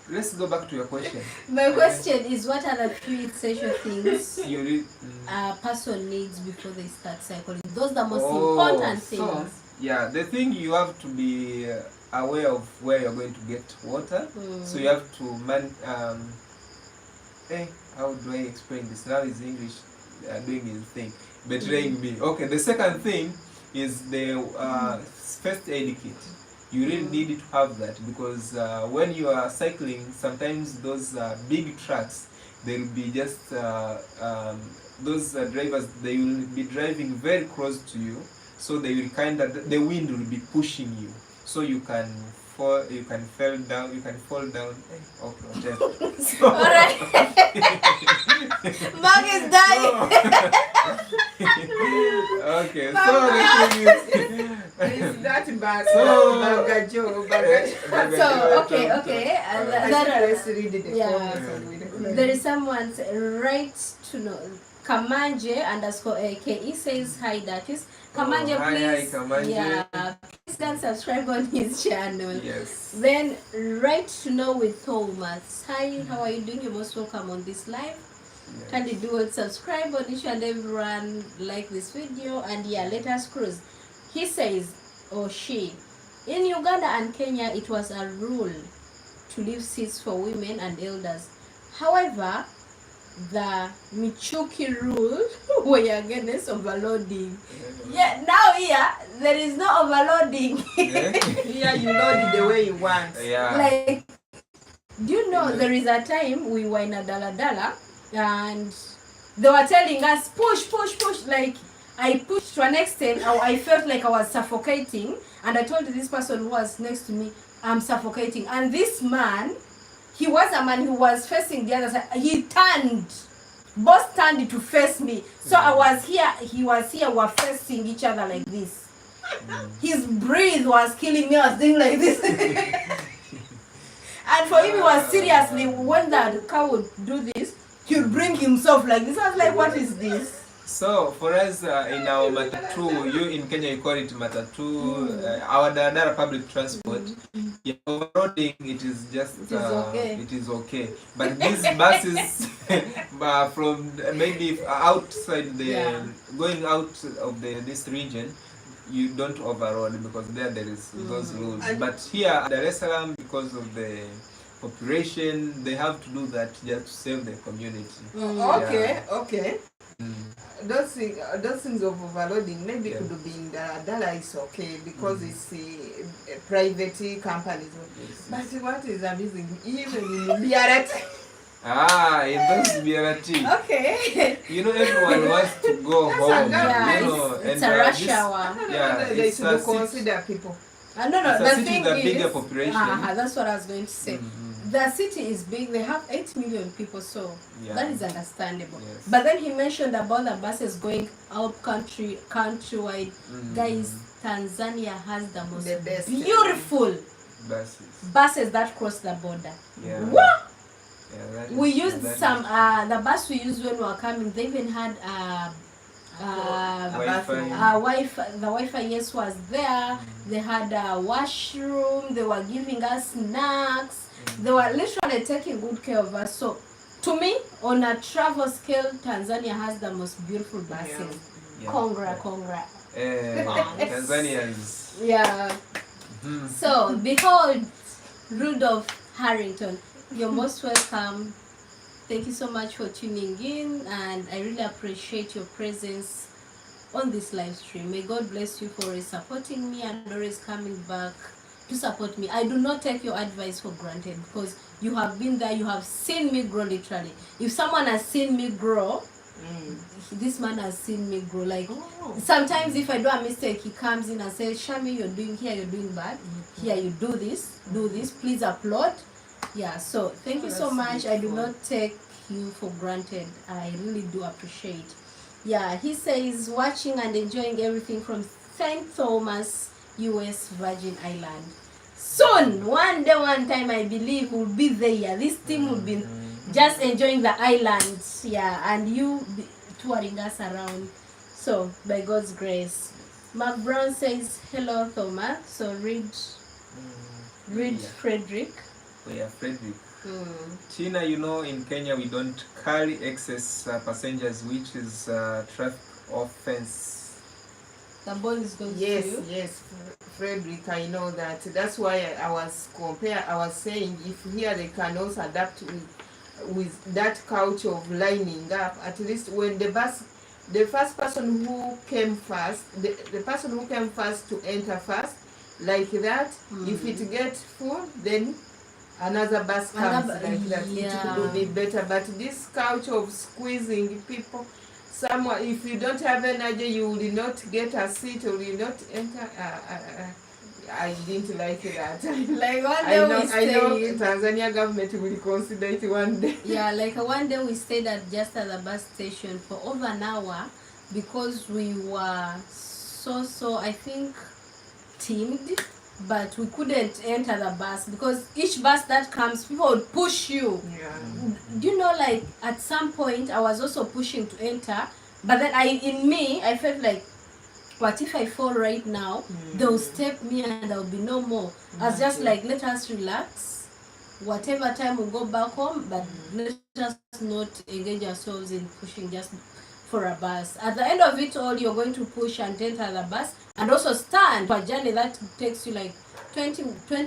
Let's go back to your question. My question is, what are the few essential things you a person needs before they start cycling? Those are the most important things. So, yeah, the thing you have to be aware of where you're going to get water. So you have to how do I explain this? Now is English doing his thing, betraying me. Okay, the second thing is the first aid kit. You really need to have that, because when you are cycling, sometimes those big trucks, they'll be just those drivers, they will be driving very close to you, so they will the wind will be pushing you, so you can fall down, okay, whatever. So, alright. Mark is dying. Okay, so the thing is, it's that bad. So okay. Let's read it. Yeah. There is someone right to know. Kamanje _AKE says hi Datius. Kamanje, please. Hi, Kamanje. Yeah, please can subscribe on his channel. Yes. Then right to know with Thomas. Hi, how are you doing? You're most welcome on this live. Yes. Can you do it? Subscribe on each and everyone, like this video, and yeah, let us cruise. He says, or she, in Uganda and Kenya, it was a rule to leave seats for women and elders. However, the Michuki rule were against overloading. Yeah, now here there is no overloading. Yeah, you load it the way you want. Yeah. Like, do you know there is a time we were in a daladala and they were telling us push. Like I pushed to an extent, I felt like I was suffocating, and I told this person who was next to me, I'm suffocating. And this man, he was a man who was facing the other side. He turned, both turned to face me. So I was here, he was here, we're facing each other like this. His breath was killing me. I was doing like this. And for him, it was seriously, when that cow would do this, he would bring himself like this. I was like, what is this? So for us in our matatu, you in Kenya you call it matatu, our daladala public transport. Yeah, overloading it is just it is okay. But these buses from maybe outside the going out of this region, you don't overload because there is those rules. But here Dar es Salaam, because of the population, they have to do that just to save the community. Okay. Those things of overloading maybe could be in Daladala is okay because it's a private company. But what is amazing, even in BRT. In those BRT. Okay. You know, everyone wants to go home. Yeah, you know, it's a rush hour. They should consider people. No, it's the a city thing with a is, bigger population. that's what I was going to say. The city is big. They have 8 million people, so that is understandable. Yes. But then he mentioned about the buses going out countrywide. Guys, Tanzania has the most best beautiful buses that cross the border. Yeah. What? Yeah, We used some the bus we used when we were coming. They even had Wi-Fi. The Wi-Fi, yes, was there. They had a washroom. They were giving us snacks. They were literally taking good care of us. So, to me, on a travel scale, Tanzania has the most beautiful buses. Yeah. Congra. Tanzanians. Yeah. So, behold, Rudolph Harrington, you're most welcome. Thank you so much for tuning in, and I really appreciate your presence on this live stream. May God bless you for always supporting me and always coming back to support me. I do not take your advice for granted because you have been there, you have seen me grow literally. If someone has seen me grow, this man has seen me grow. Like sometimes if I do a mistake, he comes in and says, Shami, you're doing bad. Here, you do this, please applaud. Yeah, so thank you so much. Beautiful. I do not take you for granted. I really do appreciate. Yeah, he says watching and enjoying everything from St. Thomas, US Virgin Island. Soon, one day, one time, I believe we'll be there. This team will be just enjoying the island. Yeah, and you be touring us around. So, by God's grace. Mark Brown says, hello, Thomas. So, read Frederick. Yeah, Frederick. China, you know, in Kenya, we don't carry excess passengers, which is traffic offense. The ball is going to you. Yes, Frederick, I know that. That's why I was saying if here they can also adapt with that culture of lining up, at least when the first person who came first, the person who came first to enter first, like that, if it gets full, then another bus comes like that. It will be better. But this culture of squeezing people, if you don't have energy, you will not get a seat or you will not enter. I didn't like that. Like one day I know Tanzania government will consider it one day. Yeah, like one day we stayed just at the bus station for over an hour because we were so I think teamed, but we couldn't enter the bus because each bus that comes, people would push you. Yeah. Do you know, like at some point I was also pushing to enter, but then I felt like, what if I fall right now? They'll step me and there'll be no more. I was just like, let us relax. Whatever time we go back home, but let us not engage ourselves in pushing just for a bus. At the end of it all, you're going to push and enter the bus and also stand for a journey that takes you like 20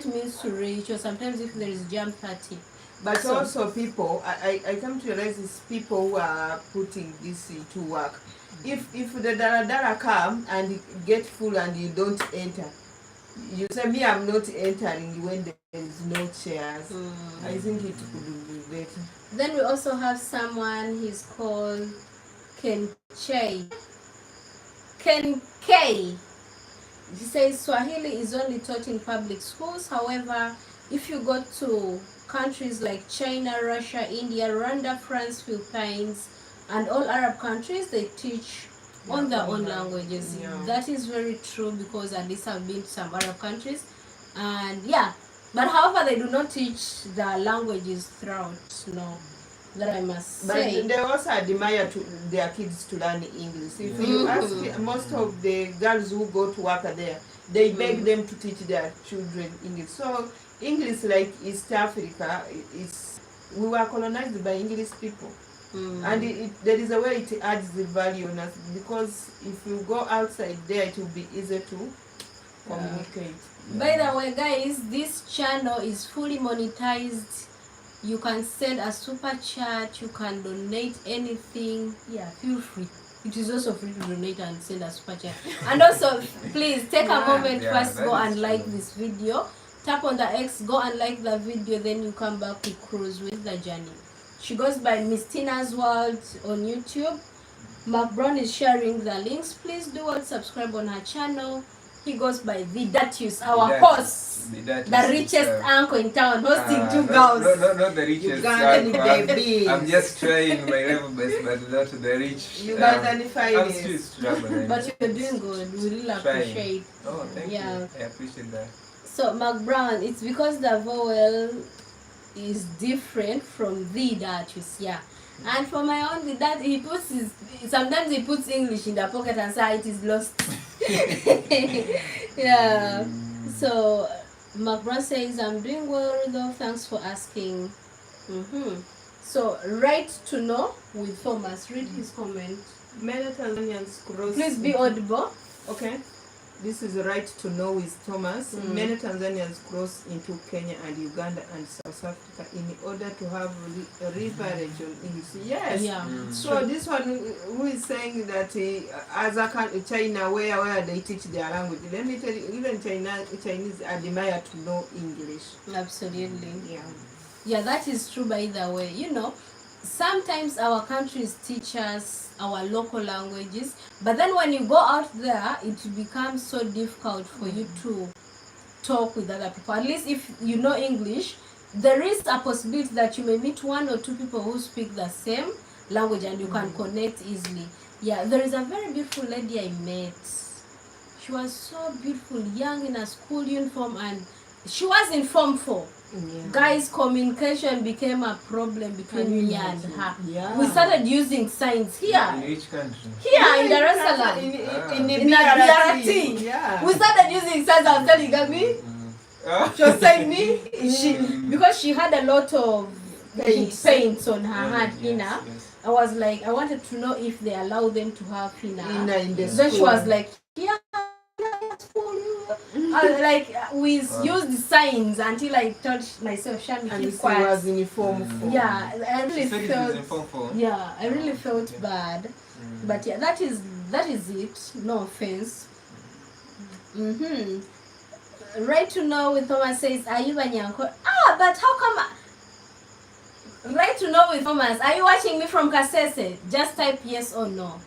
minutes to reach, or sometimes if there is jam, 30. But so, also people, I come to realize it's people who are putting this to work. If the daladala come and get full and you don't enter, you say, me, I'm not entering when there is no chairs. I think it could be better. Then we also have someone, he's called Ken K. He says Swahili is only taught in public schools. However, if you go to countries like China, Russia, India, Rwanda, France, Philippines, and all Arab countries, they teach on their own languages. Yeah. That is very true, because at least I've been to some Arab countries, and yeah, but however they do not teach the languages throughout. No, that I must But say. they also admire their kids to learn English. If you ask most of the girls who go to work there, they beg them to teach their children English. So English, like East Africa, we were colonized by English people. And there is a way it adds the value on us, because if you go outside there, it will be easier to communicate. By the way, guys, this channel is fully monetized. You can send a super chat, you can donate anything. Yeah, feel free. It is also free to donate and send a super chat. And also, please take a moment first, go and like this video. Tap on the X, go and like the video, then you come back to cruise with the journey. She goes by Miss Tina's World on YouTube. Mark Brown is sharing the links. Please do all subscribe on her channel. He goes by the Datius, our host, the richest uncle in town, hosting two girls. No, not the richest uncle. I'm just trying my level best, but not the rich. Ugandan I'm still struggling. But you're doing good. We really appreciate. Oh, thank you. I appreciate that. So, Mark Brown, it's because the vowel is different from the Datius, yeah. And for my own, that he puts sometimes he puts English in the pocket and says it is lost. Yeah. So Mark Brown says, I'm doing well though, thanks for asking. So right to know with Thomas, read his comment. Many Tanzanians cross. Please be audible. Okay. This is right to know with Thomas. Many Tanzanians cross into Kenya and Uganda and South Africa in order to have leverage on English. Yes. Yeah. So this one who is saying that as a China where they teach their language, let me tell you, even Chinese admire to know English. Absolutely. Yeah. Yeah, that is true. By the way, you know, sometimes our countries teach us our local languages, but then when you go out there, it becomes so difficult for you to talk with other people. At least if you know English, there is a possibility that you may meet one or two people who speak the same language and you can connect easily. Yeah, there is a very beautiful lady I met. She was so beautiful, young, in a school uniform, and she was in Form 4. Guys, communication became a problem between me and her. We started using signs here. In which country? Here in Dar es Salaam. In the In a DRT. Yeah. We started using signs. I was telling Gabi. She was saying me. Because she had a lot of paints on her hand, Hina. I was like, I wanted to know if they allow them to have Hina. In the Then she school. was like, yeah. Like we used the signs until I told myself, Shami, And keep she quiet. was in Form 4. Yeah, I really She said it was in felt. Form 4. Yeah, I really felt bad. But yeah, that is it. No offense. Right to know with Thomas says, are you Banyanko? But how come? Right to know with Thomas, are you watching me from Kasese? Just type yes or no.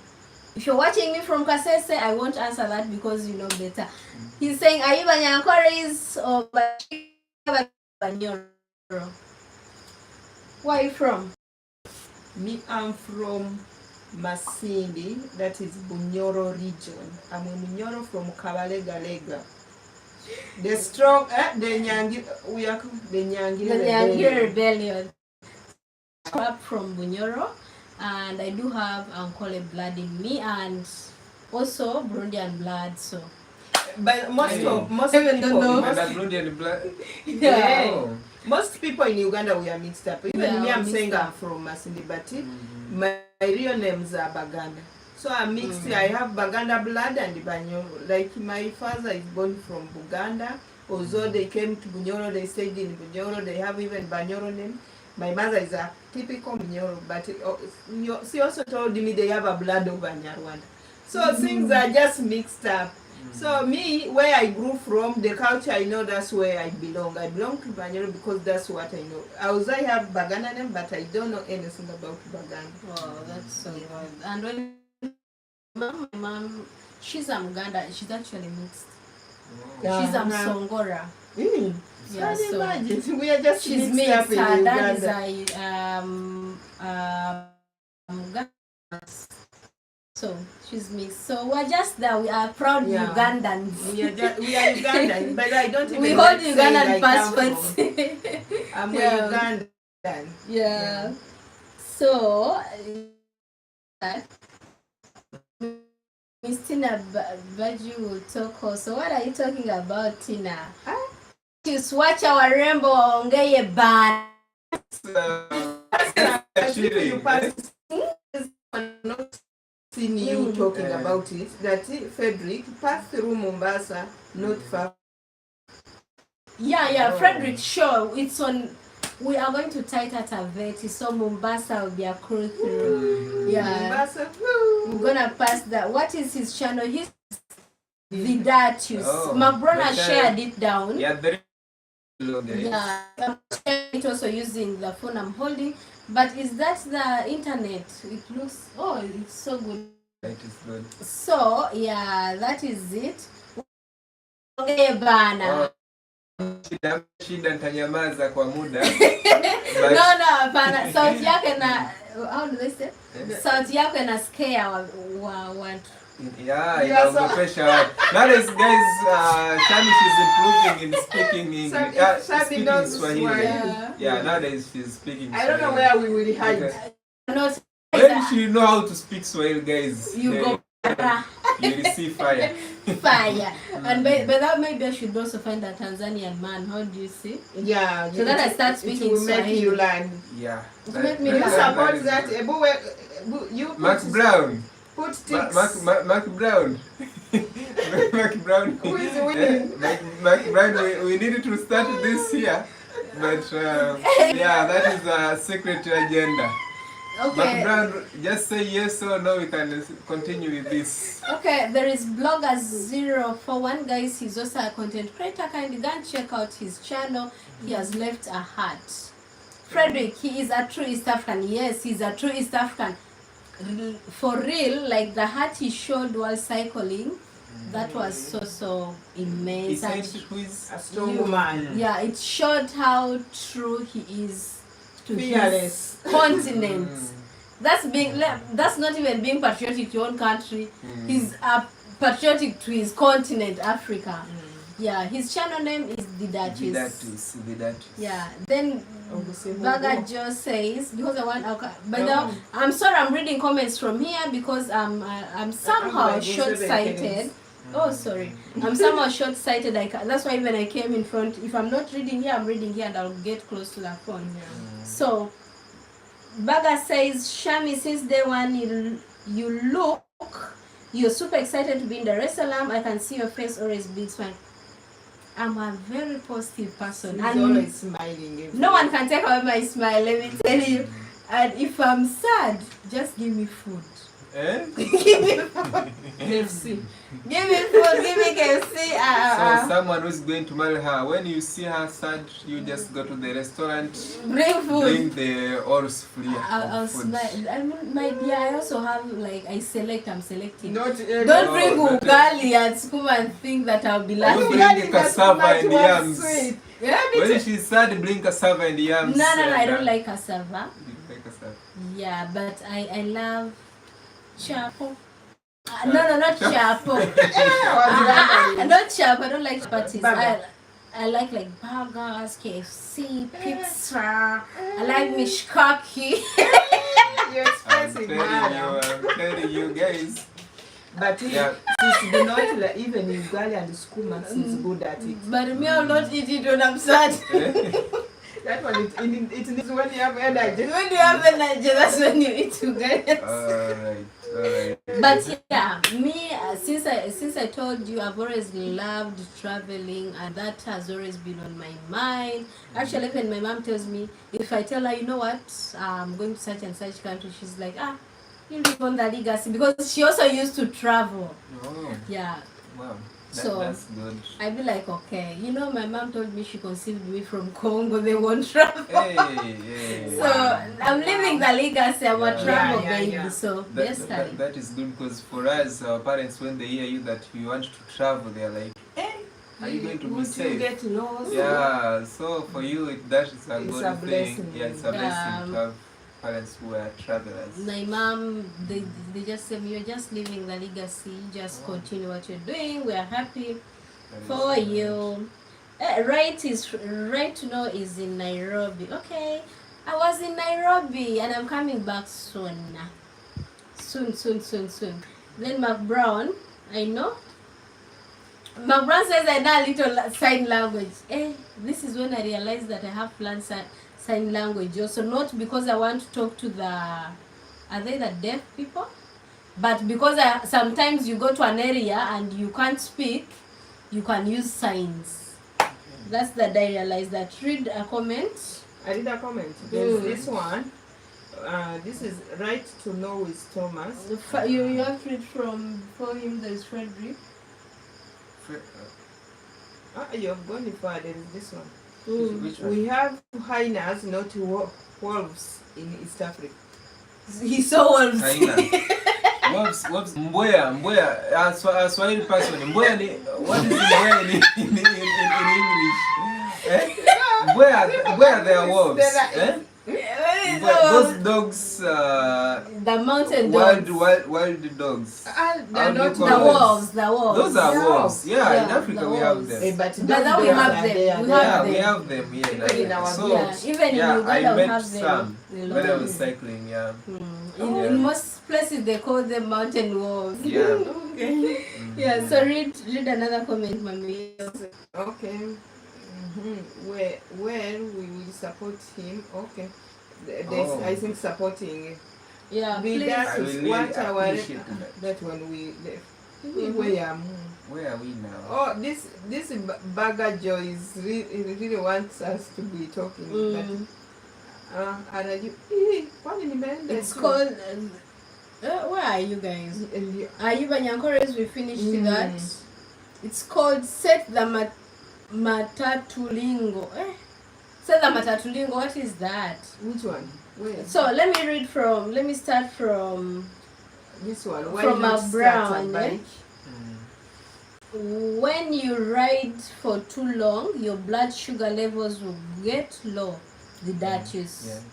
If you're watching me from Kasese, I won't answer that because you know better. He's saying, are you Banyankoris or Banyoro? Where are you from? Me, I'm from Masindi, that is Bunyoro region. I'm a Bunyoro from Kabalega. The strong, the Nyangi rebellion. I'm from Bunyoro, and I do have Ankole blood in me, and also Burundian blood. So, but most even people, though- Burundian blood. yeah. Oh. most people in Uganda we are mixed up. Even Yeah, me, I'm mixed saying up. I'm from Masindi, but my real names are Baganda. So I'm mixed. I have Baganda blood and Banyoro. Like my father is born from Buganda. Although they came to Bunyoro, they stayed in Bunyoro. They have even Banyoro name. My mother is a typical Bunyoro, but she also told me they have a blood of Banyarwanda. So things are just mixed up. So me, where I grew from, the culture I know, that's where I belong. I belong to Banyoro because that's what I know. Also I have Baganda name, but I don't know anything about Baganda. Wow, that's so good. And when my mom, she's a Muganda. She's actually mixed. She's a Msongora. Yeah, Can you so imagine? We are just she's mixed up mixed. in Her dad Uganda. is a Muganda. So she's mixed. So we're just there. We are proud Ugandans. We are Ugandan, but I don't even we hold say Ugandan I come passports. from- I'm a Ugandan. Yeah. So Miss Tina Baju will talk also. What are you talking about, Tina? Just watch our rainbow waongee bana. You not seen you talking about it. That Frederick passed through Mombasa, not far. Yeah, Frederick, sure. It's on. We are going to Taita Taveti, so Mombasa will be a cruise through. Yeah. Mombasa. We're gonna pass that. What is his channel? He's the Datius. McBrona shared it down. Yeah, very low, guys. Yeah, I'm sharing it also using the phone I'm holding. But is that the internet? It looks. Oh, it's so good. That is good. So yeah, that is it. Okay, bana. Shida nitanyamaza kwa muda. No, hapana. Sauti yake na how do they say? Sauti yake na scare watu. Yeah, inaogopesha watu. Nowadays, guys, Shami, she's improving in speaking English. Speaking Swahili. Yeah, nowadays she's speaking Swahili. I don't know where we will hide. Not when she know how to speak Swahili, guys, you go. You receive fire. Fire. And by that, maybe I should also find a Tanzanian man. How do you see? Yeah. So that I start speaking it will make Swahili. you learn. Yeah. It will make me You learn. support that. You Max Brown. Put ticks. Mac Brown. Mac Brown. Who is winning? Mac Brown, we needed to start this here. But yeah, that is a secret agenda. Okay. Mac Brown, just say yes or no, we can continue with this. Okay, there is Bloggers041, guys. He's also a content creator. Kindly go and check out his channel. He has left a heart. Frederick, he is a true East African. Yes, he's a true East African. For real, like the heart he showed while cycling, that was so immense. He said who is a strong woman. Yeah, it showed how true he is to fearless his continent. That's not even being patriotic to your own country. He's patriotic to his continent, Africa. Yeah, his channel name is the Datius. The Datius. Yeah. Then Baga Joe says, because I want, but now I'm sorry, I'm reading comments from here because I'm somehow short-sighted. Oh, sorry. I'm somehow short-sighted. That's why when I came in front, if I'm not reading here, I'm reading here, and I'll get close to the phone. So Baga says, Shami, since day one you're super excited to be in Dar es Salaam. I can see your face always big smile. I'm a very positive person. She's always smiling. No one can take away my smile, let me tell you. And if I'm sad, just give me food. Give me food. KFC. Give me food, give me KFC. So someone who's going to marry her, when you see her sad, you just go to the restaurant, bring food. Bring the horse free. I'll smile. I mean, my dear, I also have like I'm selecting. Don't bring ugali and sukuma and think that I'll be laughing. You bring cassava and yams. Yeah, when she's sad, bring cassava and yams. No, I don't like cassava. You don't like cassava? Yeah, but I love chapo. No, not chapo. Not chapo. I don't like chapatis. I like burgers, KFC, pizza. I like mishkaki. You're expensive, I'm telling you guys. But she's not like, even ugali and skuma, she's good at it. But me, I'll not eat it when I'm sad. That one, it needs when you have energy. When you have energy, that's when you eat ugali. Alright. But yeah, me since I told you, I've always loved traveling, and that has always been on my mind. Actually, when my mom tells me, if I tell her, you know what, I'm going to such and such country, she's like, you live on the legacy, because she also used to travel. Oh. Yeah. Wow. That's good. I'd be like, okay, my mom told me she conceived me from Congo, they won't travel. Hey. So I'm living the legacy, I'm a travel baby. So that is good, because for us, our parents, when they hear you that you want to travel, they're like, hey, are you going to be safe? You get lost? Yeah, so for you, that is a good thing. Blessing. Yeah, it's a blessing to have. parents who were travelers? My mom, they just said, you're just living the legacy, just continue what you're doing, we are happy for you. Right now is in Nairobi. Okay, I was in Nairobi and I'm coming back soon. Soon. Then McBrown, I know. McBrown says I know a little sign language. This is when I realized that I have learned sign language also, not because I want to talk to are they the deaf people? But because sometimes you go to an area and you can't speak, you can use signs. That's that I realized that. Read a comment. I read a comment. There's this one. This is Right to Know with Thomas. You have to read from for him. There's Frederick. You have gone far. There is this one. Which one? We have hyenas, not wolves, in East Africa. He saw wolves. Wolves. Mboya. Swahili person. Mboya ni, what is mboya in English? Mboya they are wolves. Those dogs, the mountain wild dogs. dogs. They're not the wolves. Those are wolves. Yeah, in Africa we have wolves. them. But now we have them. We have them here. Even in our so, even in Uganda I we met have some them. when I was cycling. Yeah. In most places they call them mountain wolves. Yeah. Okay. Yeah. So read another comment, Mami. Okay. Where we will support him. Okay. There's I think supporting. Yeah, With please. that is really what our appreciate that one we left. Where are we now? Oh, this Bagger Joy is really wants us to be talking. It's called. Where are you guys? Are you Banyankores? We finished that. It's called Set the Matatulingo. Set the Matatulingo. What is that? Which one? Where? So let me start from This one. Why from not a start brown. a bike? When you ride for too long, your blood sugar levels will get low. The Datius.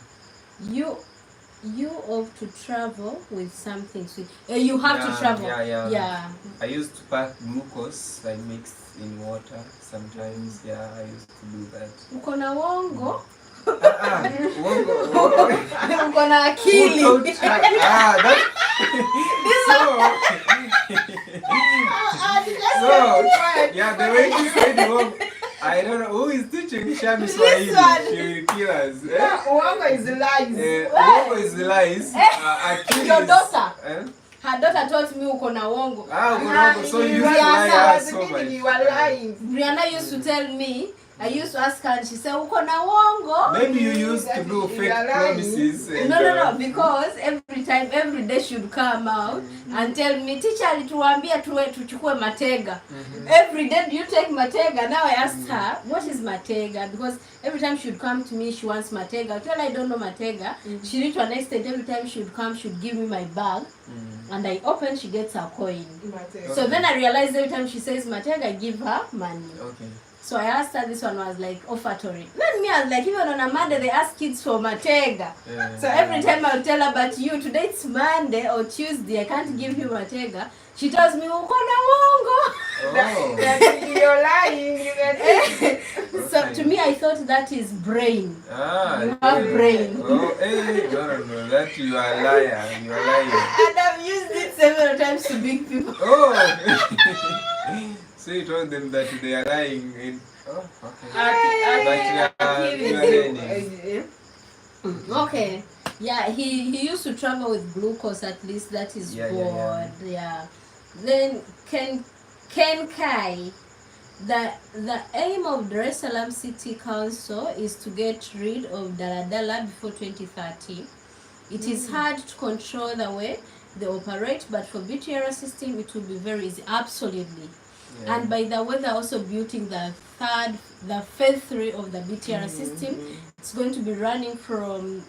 Yeah. You have to travel with something sweet. You have to travel. Yeah. I used to pack glucose. I mix in water sometimes. Yeah, I used to do that. Uko na wongo? Uko na akili. Yeah, the way you said wongo, I don't know who is teaching Shami Swahili. She will kill us. Wongo is lies. Wongo is lies. Your daughter. Her daughter taught me uko na wongo. So you lie so much. You are lying. Brianna used to tell me. I used to ask her and she said, uko na wongo. Maybe you used to do fake promises. And, No, because every day she would come out and tell me, teacher alituambia tuchukue matega. Every day, do you take matega? Now I asked her, what is matega? Because every time she would come to me, she wants matega. I tell her I don't know matega. She reached to an extent, every time she would come, she would give me my bag. And I open, she gets her coin. So then I realized every time she says matega, I give her money. Okay. So I asked her, this one was like offertory. Then me, I was like, even on a Monday, they ask kids for matega. So every time I'll tell her, but you, today it's Monday or Tuesday, I can't give you matega. She tells me, uko na wongo. You're lying. So to me, I thought that is brain. You have brain. No, that you are a liar. You are lying. And I've used it several times to big people. So you told them that they are lying in... Okay. Yeah, he used to travel with glucose, at least that is good. Yeah. Then Ken Kai, the aim of Dar es Salaam City Council is to get rid of Daladala before 2030. It is hard to control the way they operate, but for BTR system it will be very easy. Absolutely. Yeah. And by the way, they're also building the phase 3 of the BTR system. It's going to be running from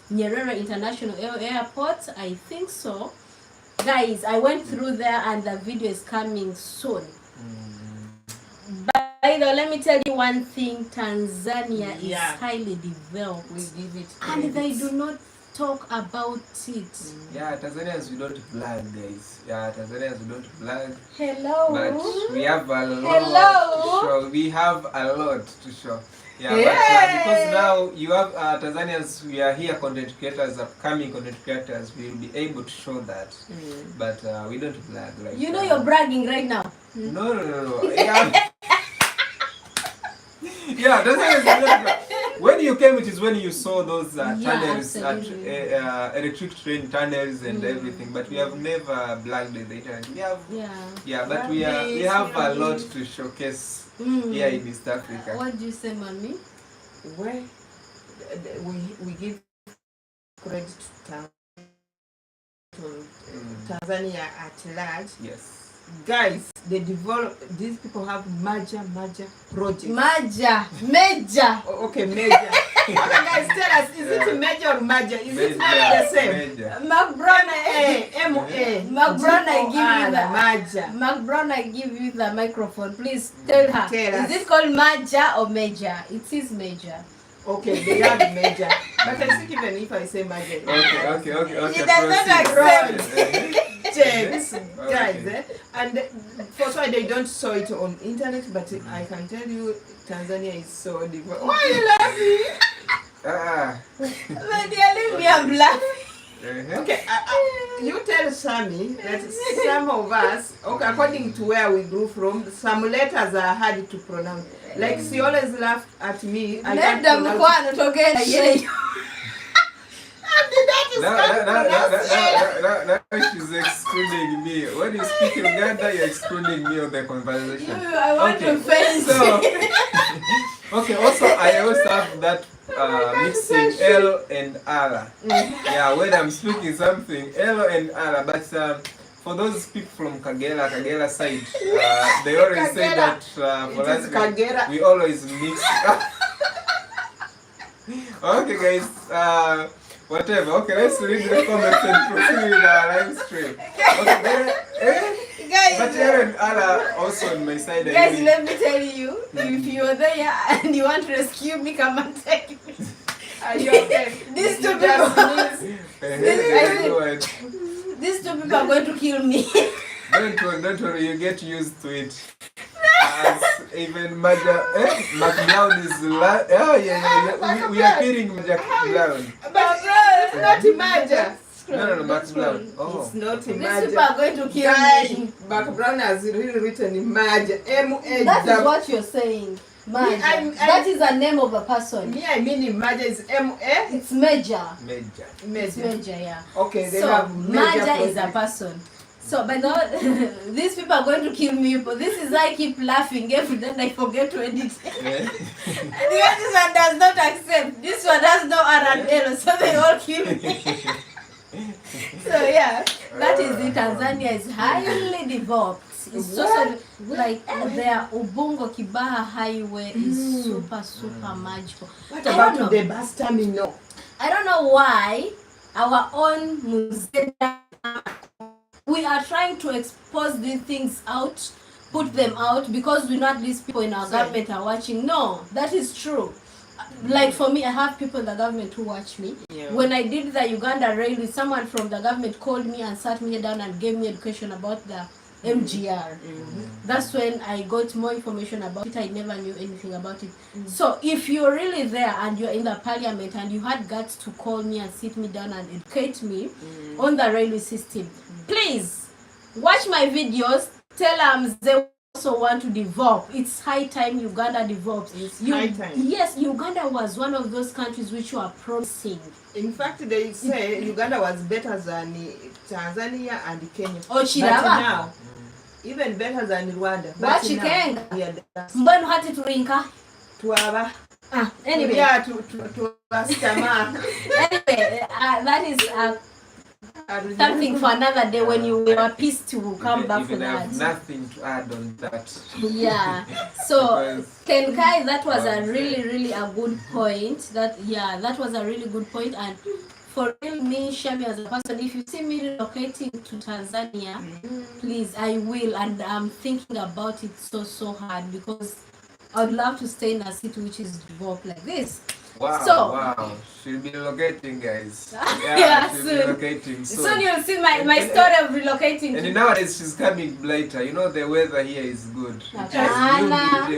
Nyerere International Airport, I think so. Guys, I went through there and the video is coming soon. By the way, let me tell you one thing, Tanzania is highly developed. We give it and they do not talk about it. Yeah, Tanzanians, we don't brag, guys. Yeah, Tanzanians, we don't brag. Hello. But we have a lot Hello. to show. We have a lot to show. Yeah, Hey. but because now you have Tanzanians, we are here, content creators, upcoming content creators, we will be able to show that. But we don't brag. Like, You know you're bragging right now. No. Yeah. Yeah, Tanzanians, when you came, it is when you saw those tunnels, electric train tunnels and everything. But we have never blagged the internet. We have, but we have a lot to showcase here in East Africa. What do you say, mommy? Well, we give credit to Tanzania at large. Yes. Guys, these people have major projects. Major. Okay, major. Okay, guys, tell us, is it major or major? Is it not the same? Mark Brown, I give you the microphone. Please tell her. Is it called major or major? It is major. Okay, they have major. But I think even if I say major. Okay. It does not accept. Guys, and for sure they don't saw it on internet, but I can tell you Tanzania is so developed. Why are you laughing? My dear, leave me, I'm laughing. Okay, you tell Sammy that some of us, okay, according to where we grew from, some letters are hard to pronounce. Like she always laughed at me. I can't pronounce it. Now she's excluding me. When you speak Uganda, you're excluding me of the conversation. I want to face Okay, also I also have that mixing L and R. Yeah, when I'm speaking something, L and R. But for those people from Kagera side, they always say that for us, we always mix. Okay, guys. Whatever. Okay, let's read the comments and proceed with our live stream. Okay, guys, but here and Ala also on my side. Guys, let me tell you, if you're there and you want to rescue me, come and take me. Are you okay? These two people. These two people are going to kill me. Don't worry, you get used to it. As even McBrown is we are killing McBrown. But not Maja. No, McBrown. Oh. It's not These Maja. people are going to kill me. McBrown has really written Maja. That is what you're saying. Maja. That is the name of a person. Me, I mean Maja is M-A. It's major. Major, Yeah. Okay, they so, have Maja is a person. So, by the way, these people are going to kill me. But this is why I keep laughing every time I forget to edit. And because this one does not accept. This one has no R and L, so they all kill me. So yeah, that is it. Tanzania is highly developed. It's also like their Ubungo Kibaha highway is super magical. What about the bus terminal? I don't know why our own museum. We are trying to expose these things out, put them out, because we know at least people in our government are watching. No, that is true. Like for me, I have people in the government who watch me. Yeah. When I did the Uganda railway, someone from the government called me and sat me down and gave me education about the MGR. That's when I got more information about it. I never knew anything about it. So if you're really there and you're in the parliament and you had guts to call me and sit me down and educate me on the railway system, please watch my videos. Tell them they also want to develop. It's high time Uganda develops. High time. Yes, Uganda was one of those countries which were promising. In fact, they say Uganda was better than Tanzania and Kenya. Oh, but now, even better than Rwanda. But now, mbona hati turinka? Tuaba. Anyway. Yeah, to Anyway, that is something for another day when you were pissed to come back for that. Have nothing to add on that. Yeah. So Kenkai, that was a really a good point. That was a really good point. And for me, Shami as a person, if you see me relocating to Tanzania, please, I will. And I'm thinking about it so hard because I would love to stay in a city which is developed like this. Wow. She'll be relocating, guys. Yeah, she'll soon. be relocating soon. Soon you'll see my story of relocating. And nowadays she's coming later. You know the weather here is good. Apana.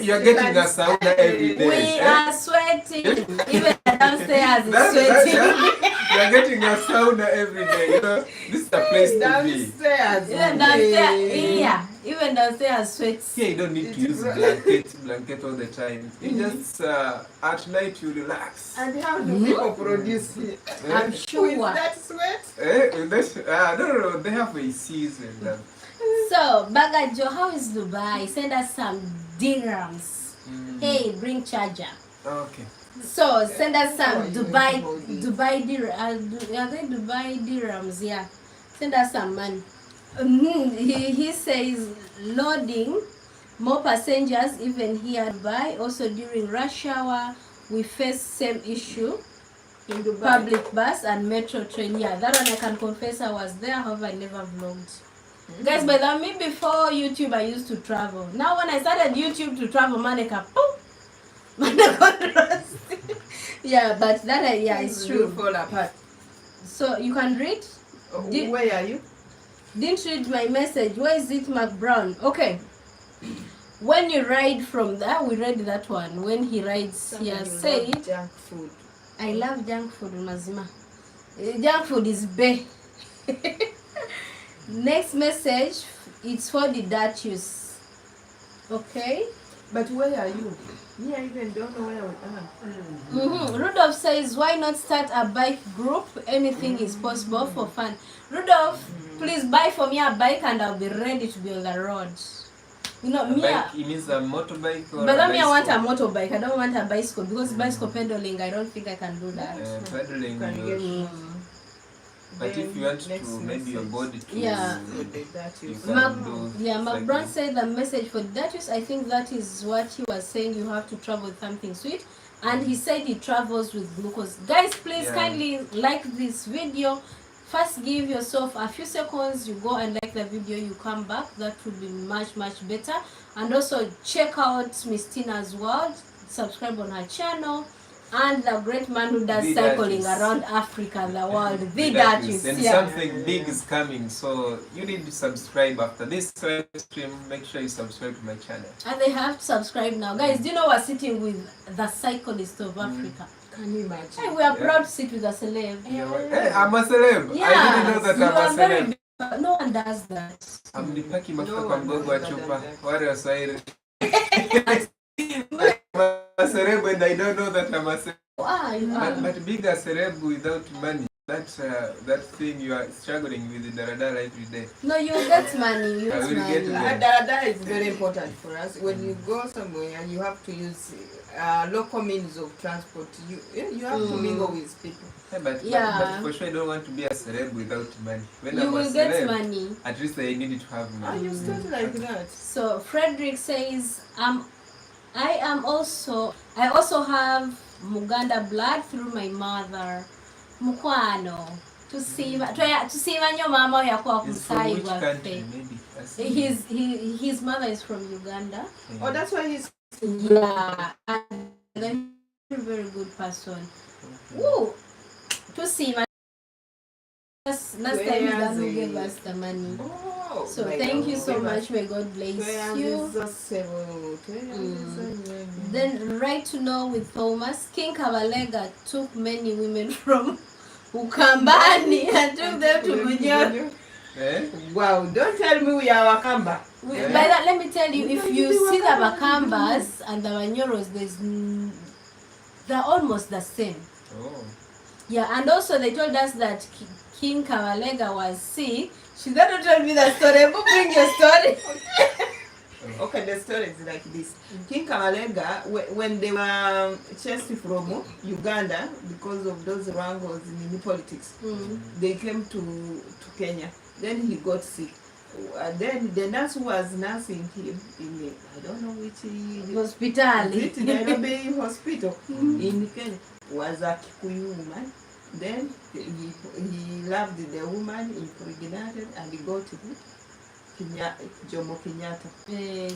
You're getting a sauna every day. We are sweating. Even downstairs is sweating. You're getting a sauna every day. You know, this is the place to be. Downstairs. Even downstairs, yeah. Even downstairs sweats. Here you don't need to use blanket all the time. You just at night you relax. And how do people produce it? I'm sure. With that sweat? I don't know. They have ACs and. So, Bagajo, how is Dubai? Send us some dirhams. Hey, bring charger. Okay. So, send us some Dubai dirhams, yeah. Send us some money. He says loading more passengers even here in Dubai. Also during rush hour, we face same issue In Dubai. Public bus and metro train. Yeah, that one I can confess I was there, however I never vlogged. Guys, by the way, before YouTube I used to travel. Now when I started YouTube to travel, maneka, yeah, but that it's true. Fall apart. So you can read. Where are you? Didn't read my message. Where is it, Mark Brown? Okay. When you ride from there, we read that one. When he rides here, say junk food. I love junk food, Mazima. Junk food is bae. Next message, it's for the Datius. Okay. But where are you? Me, I even don't know where we are. Rudolph says, why not start a bike group? Anything is possible for fun. Rudolph, please buy for me a bike and I'll be ready to be on the road. You know, it means a motorbike or but I want a motorbike. I don't want a bicycle because bicycle pedaling, I don't think I can do that. Pedaling, but if you want to, maybe your body to, you can do. Mark Brown said the message for Datius. I think that is what he was saying. You have to travel with something sweet, and he said he travels with glucose. Guys, please kindly like this video. First, give yourself a few seconds. You go and like the video. You come back. That would be much better. And also check out Miss Tina's World. Subscribe on her channel. And the great man who does cycling around Africa and the world, the Datius. And something big is coming, so you need to subscribe after this stream. Make sure you subscribe to my channel. And they have to subscribe now. Guys, do you know we're sitting with the cyclist of Africa? Can you imagine? Hey, we are proud to sit with a celeb. Hey, I'm a celeb. Yeah, I didn't know that I'm a celeb. No one does that. I'm the Paki Mafaka Mgogo wa Chupa. What else I I'm a celeb and I don't know that I'm a celeb. But being a celeb without money, that thing you are struggling with in Daradara every day. No, you get money. You get money. Daradara is very important for us. When you go somewhere and you have to use local means of transport, you have to mingle with people. But for sure I don't want to be a celeb without money. When you will get money. At least I need to have money. You start like that. So Frederick says, I also have Muganda blood through my mother. Mukwano. Tusiva nyo mama yakuwa kusai wafe. His mother is from Uganda. Oh, that's why he's and a very good person. Woo! Tusiva. Last time Uganda gave us the money. So thank you so much. May God bless you. Then right to know with Thomas, King Kabalega took many women from Ukambani and took them to Bunyoro. Wow, don't tell me we are Wakamba. By that, let me tell you, if you see the Wakambas and the Wanyoros, they're almost the same. Oh. Yeah, and also they told us that King Kabalega was sick. She's going to tell me the story. Bring your story. Okay, the story is like this. King Kamalenga, when they were chased from Uganda because of those wrangles in politics, they came to Kenya. Then he got sick. Then the nurse who was nursing him in I don't know which hospital, Nairobi hospital in Kenya, was a Kikuyu woman. Then he loved the woman, impregnated, and he got Jomo Kenyatta.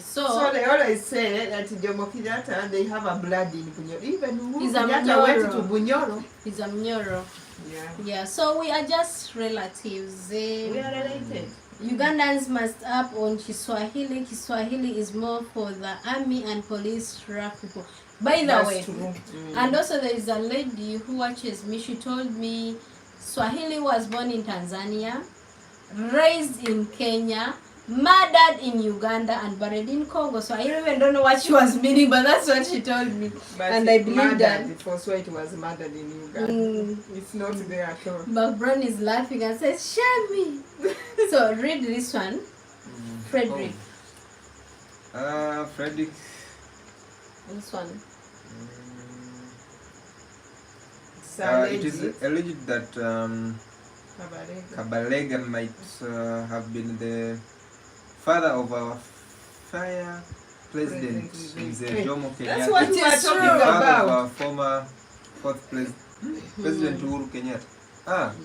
So they always say that Jomo Kenyatta, they have a blood in Bunyoro. Even he's a Kenyatta went to Bunyoro. He's a Mnyoro. Yeah. Yeah, so we are just relatives. We are related. Ugandans must up on Kiswahili. Kiswahili is more for the army and police rough people. By the way, and also there is a lady who watches me. She told me Swahili was born in Tanzania, raised in Kenya, murdered in Uganda, and buried in Congo. So I even don't know what she was meaning, but that's what she told me. But and I believe that. Before, so it was murdered in Uganda. It's not there at all. But Brown is laughing and says, "Shami." So read this one, Frederick. Frederick. This one. It is alleged that Kabalega might have been the father of our fire president, Jomo Kenyatta. That's what you are talking the father about. of our former fourth president Uhuru Kenyatta.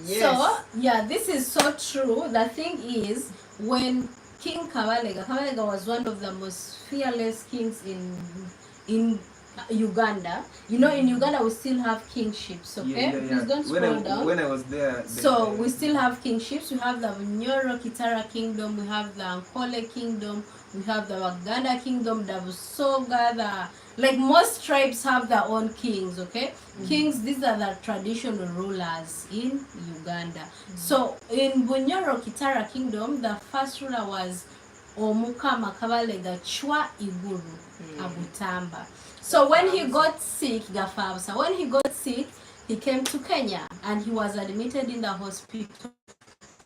Yes. So yeah, this is so true. The thing is, when King Kabalega was one of the most fearless kings in Uganda. You know, in Uganda we still have kingships, okay? Please don't scroll down. When I was there, so we still have kingships. We have the Nyoro Kitara kingdom, we have the Ankole kingdom, we have the Waganda kingdom, the Busoga, like most tribes have their own kings, okay? Kings, these are the traditional rulers in Uganda. So in Bunyoro Kitara kingdom, the first ruler was Omukama Kabalega Chwa Iguru Abutamba. So when he got sick, he came to Kenya and he was admitted in the hospital.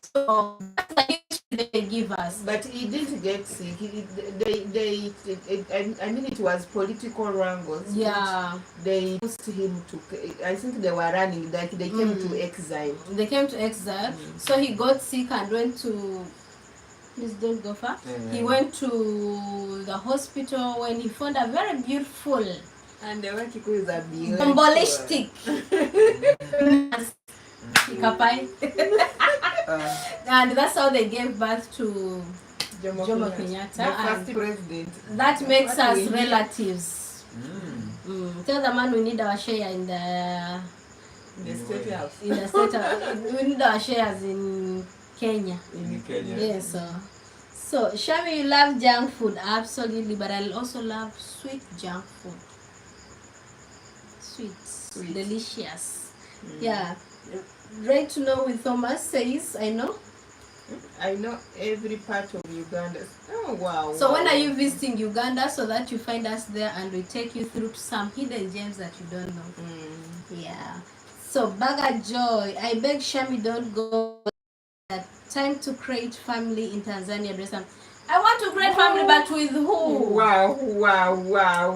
So that's the history they give us. But he didn't get sick. I mean, it was political wrangles. Yeah. They forced him to. I think they were running. Like they came to exile. They came to exile. So he got sick and went to. Please don't go far. He went to the hospital when he found a very beautiful and the vertical is a beautiful bombolistic and that's how they gave birth to Jomo Kenyatta. The first president. That makes us relatives. Tell the man we need our share in the state house. In the state house. We need our shares in Kenya. In Kenya. Yes, so Shami, you love junk food, absolutely, but I also love sweet junk food. Sweet. Delicious. Yeah. Right to know with Thomas says, I know every part of Uganda. Oh wow. So when are you visiting Uganda so that you find us there and we take you through some hidden gems that you don't know? Yeah. So Baga Joy, I beg Shami don't go. Time to create family in Tanzania. I want to create family, but with who? Wow.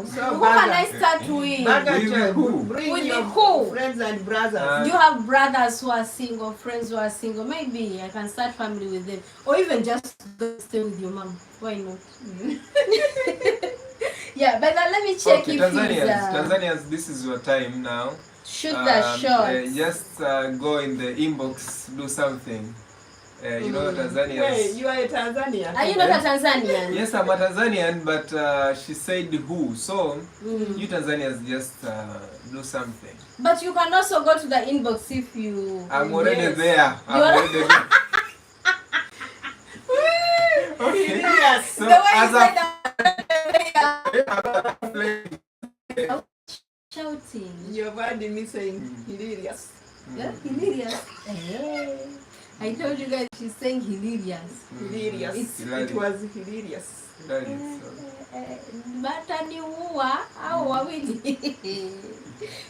So who can I start with? Bring your friends and brothers. Do you have brothers who are single, friends who are single? Maybe I can start family with them. Or even just stay with your mom. Why not? Yeah, but let me check if Tanzanians, this is your time now. Shoot the shot. Just go in the inbox, do something. You know Tanzanians. Wait, you are a Tanzanian? Are you not a Tanzanian? Yes, I'm a Tanzanian, but she said who. So, you Tanzanians just do something. But you can also go to the inbox if you... I'm already there. Okay. Yes. So, shouting. You've heard me saying hilarious. Yeah, hilarious. I told you guys she's saying hilarious. Hilarious. It was hilarious.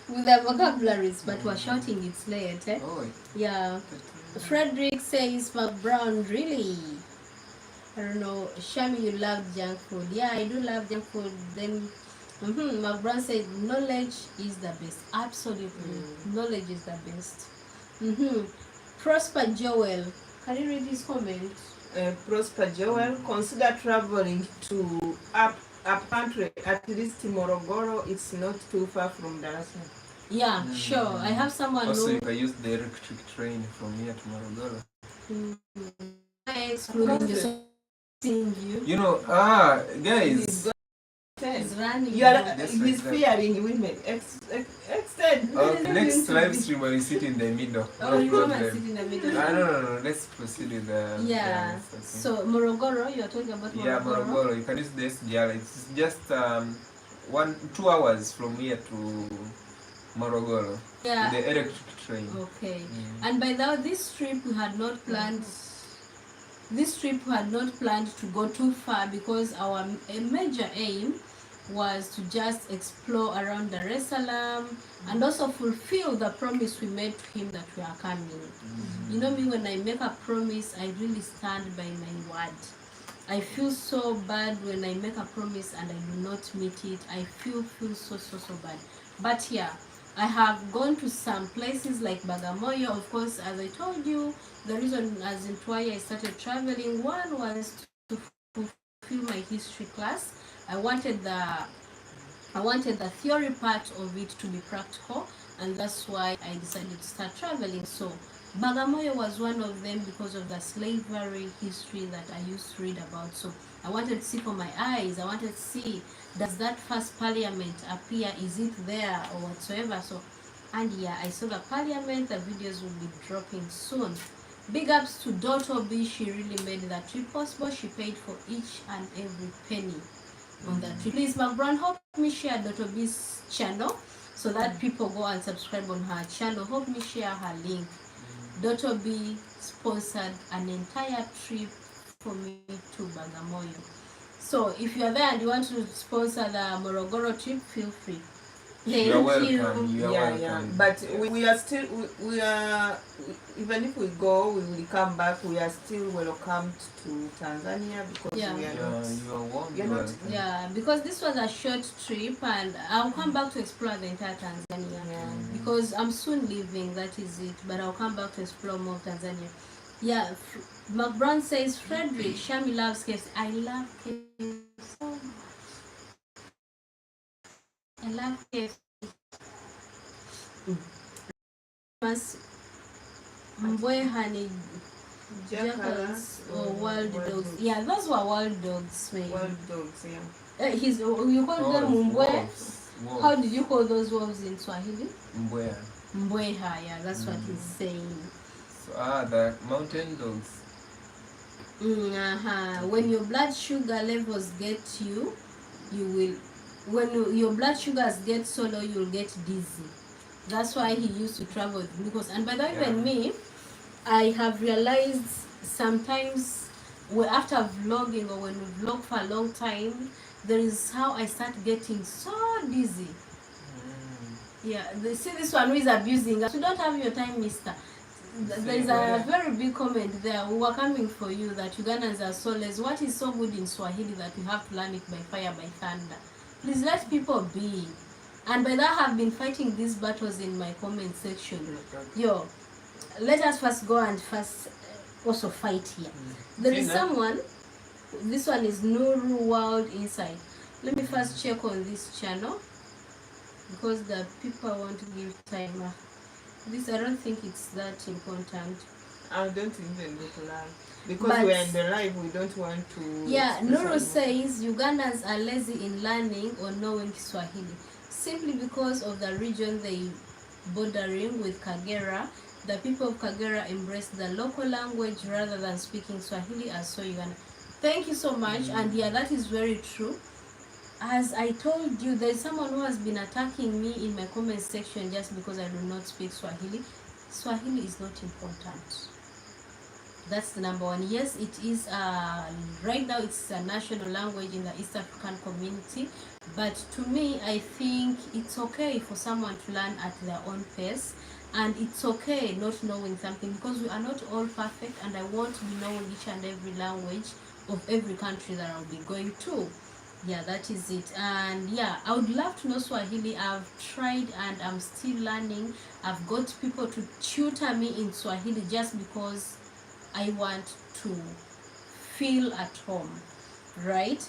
With the vocabularies, but we're shouting it's late. Yeah. Frederick says, Brown, really? I don't know. Shami, you love junk food. Yeah, I do love junk food. Then Brown said, knowledge is the best. Absolutely. Knowledge is the best. Prosper Joel, can you read this comment? Prosper Joel, consider traveling to up country, at least Morogoro. It's not too far from Dar es Salaam. Yeah, sure. I have someone also who... you can use the electric train from here to Morogoro. Excluding seeing you. You know, guys. He's running. You are, Just he's like that. fearing women. Extend. Next live stream when you sit in the middle. Oh, you No come and problem. sit in the middle. No. Let's proceed with the. Yeah. it's okay. So Morogoro, you are talking about Morogoro. Yeah, Morogoro. You can use the SGR. It's just 2 hours from here to Morogoro. Yeah. The electric train. Okay. And by the way, this trip we had not planned. This trip we had not planned to go too far because our major aim was to just explore around Dar es Salaam and also fulfill the promise we made to him that we are coming. You know me, when I make a promise, I really stand by my word. I feel so bad when I make a promise and I do not meet it. I feel so bad. But yeah, I have gone to some places like Bagamoyo. Of course, as I told you, the reason as in why I started traveling, one was to fulfill my history class. I wanted the theory part of it to be practical, and that's why I decided to start traveling. So Bagamoyo was one of them because of the slavery history that I used to read about. So I wanted to see for my eyes. I wanted to see, does that first parliament appear? Is it there or whatsoever? So, and yeah, I saw the parliament. The videos will be dropping soon. Big ups to Dr. B. She really made that trip possible. She paid for each and every penny on that trip. Please, McBrown, help me share Dr. B's channel so that people go and subscribe on her channel. Help me share her link. Dr. B sponsored an entire trip for me to Bagamoyo. So if you are there and you want to sponsor the Morogoro trip, feel free. You are welcome. You are welcome. But we are still, we are, even if we go, we will come back. We are still welcomed to Tanzania because we are not. You are warm. You're not. Yeah, because this was a short trip, and I'll come back to explore the entire Tanzania. Because I'm soon leaving, that is it. But I'll come back to explore more of Tanzania. Yeah, McBrown says, Frederick, Shami loves KFC. I love KFC so much. I love KFC. Mbweha ni jackals or wild dogs. Yeah, those were wild dogs. Maybe. Wild dogs, yeah. You call them mbwe? Wolves. How did you call those wolves in Swahili? Mbweha. Mbweha, yeah, that's what he's saying. So, the mountain dogs. When your blood sugar levels get you will, when your blood sugars get so low, you'll get dizzy. That's why he used to travel with glucose. And by the way, even me, I have realized sometimes after vlogging or when we vlog for a long time, there is how I start getting so dizzy. Yeah, they see this one who is abusing us. You don't have your time, mister. There is a very big comment there. We were coming for you that Ugandans are soulless. What is so good in Swahili that you have to learn it by fire, by thunder? Please let people be. And by that, I have been fighting these battles in my comment section. Yo, let us first go and first also fight here. There is someone, this one is Nuru World Inside. Let me first check on this channel because the people want to give time. This, I don't think it's that important. I don't even look live. Because we're in the live, we don't want to... Yeah, Nuru says Ugandans are lazy in learning or knowing Swahili. Simply because of the region they bordering with Kagera, the people of Kagera embrace the local language rather than speaking Swahili as so Uganda. Thank you so much. And yeah, that is very true. As I told you, there is someone who has been attacking me in my comment section just because I do not speak Swahili. Swahili is not important. That's the number one. Yes, it is right now it's a national language in the East African community, but to me I think it's okay for someone to learn at their own pace, and it's okay not knowing something because we are not all perfect, and I want to be knowing each and every language of every country that I'll be going to. Yeah, that is it. And yeah, I would love to know Swahili. I've tried and I'm still learning. I've got people to tutor me in Swahili just because I want to feel at home, right?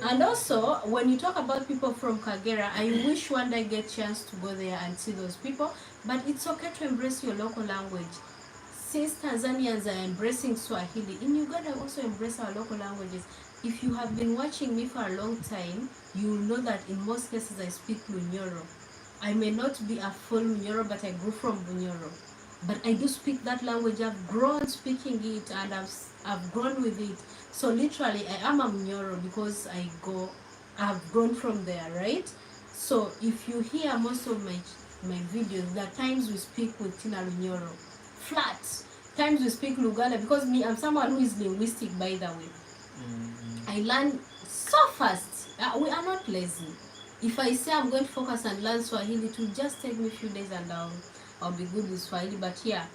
And also, when you talk about people from Kagera, I wish one day I get a chance to go there and see those people, but it's okay to embrace your local language. since Tanzanians are embracing Swahili, in Uganda we also embrace our local languages. If you have been watching me for a long time, you will know that in most cases I speak Lunyoro. I may not be a full Lunyoro, but I grew from Lunyoro. But I do speak that language. I've grown speaking it, and I've grown with it. So literally, I am a Lunyoro because I've grown from there, right? So if you hear most of my videos, there are times we speak with Tina Lunyoro, flat. Times we speak Luganda, because me, I'm someone who is linguistic, by the way. I learn so fast. We are not lazy. If I say I'm going to focus and learn Swahili, it will just take me a few days and I'll be good with Swahili. But yeah,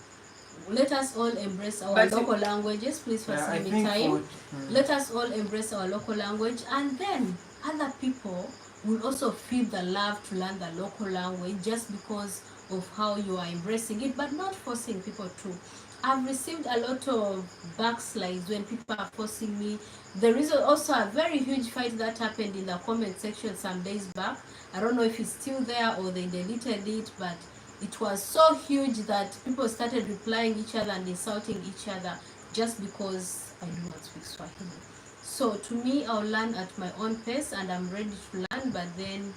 let us all embrace our local languages. Please save me time. Let us all embrace our local language, and then other people will also feel the love to learn the local language just because of how you are embracing it, but not forcing people to. I've received a lot of backslides when people are forcing me. There is also a very huge fight that happened in the comment section some days back. I don't know if it's still there or they deleted it, but it was so huge that people started replying each other and insulting each other just because I do not speak Swahili. So to me, I'll learn at my own pace, and I'm ready to learn, but then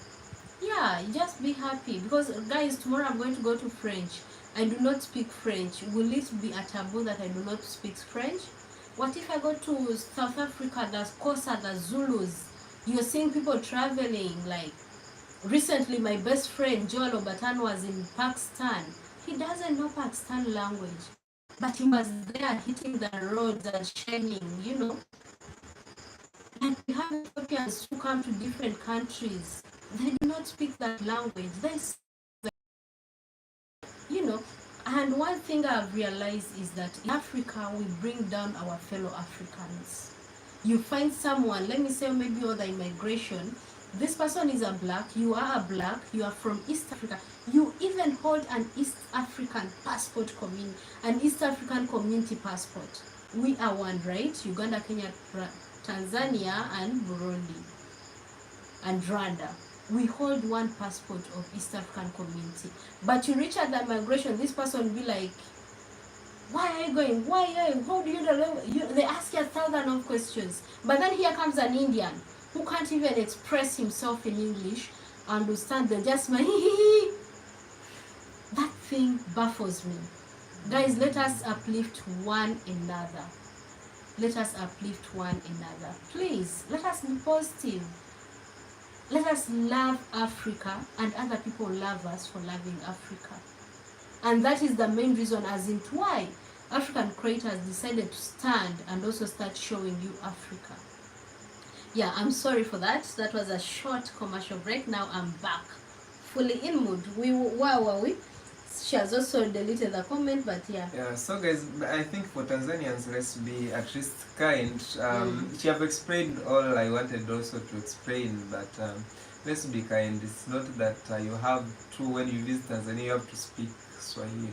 yeah, just be happy, because guys, tomorrow I'm going to go to French. I do not speak French. Will it be a taboo that I do not speak French? What if I go to South Africa, the Xhosa, the Zulus? You're seeing people traveling. Like recently, my best friend Joel Obatan was in Pakistan. He doesn't know Pakistan language, but he was there hitting the roads and shining. And we have Ethiopians who come to different countries. They do not speak that language. And one thing I've realized is that in Africa, we bring down our fellow Africans. You find someone, let me say maybe on the immigration, this person is a black, you are a black, you are from East Africa. You even hold an East African passport community, an East African community passport. We are one, right? Uganda, Kenya, Tanzania, and Burundi, and Rwanda. We hold one passport of East African community. But you reach at the migration, this person will be like, why are you going? Why are you? How do you know? They ask you 1,000 of questions. But then here comes an Indian who can't even express himself in English, understand them, just my that thing baffles me. Guys, let us uplift one another. Let us uplift one another. Please, let us be positive. Let us love Africa, and other people love us for loving Africa. And that is the main reason as in why African creators decided to stand and also start showing you Africa. Yeah, I'm sorry for that. That was a short commercial break. Now I'm back, fully in mood. Where were we? She has also deleted the comment, but yeah. Yeah, so guys, I think for Tanzanians, let's be at least kind. She have explained all I wanted also to explain, but let's be kind. It's not that you have to, when you visit Tanzania, you have to speak Swahili.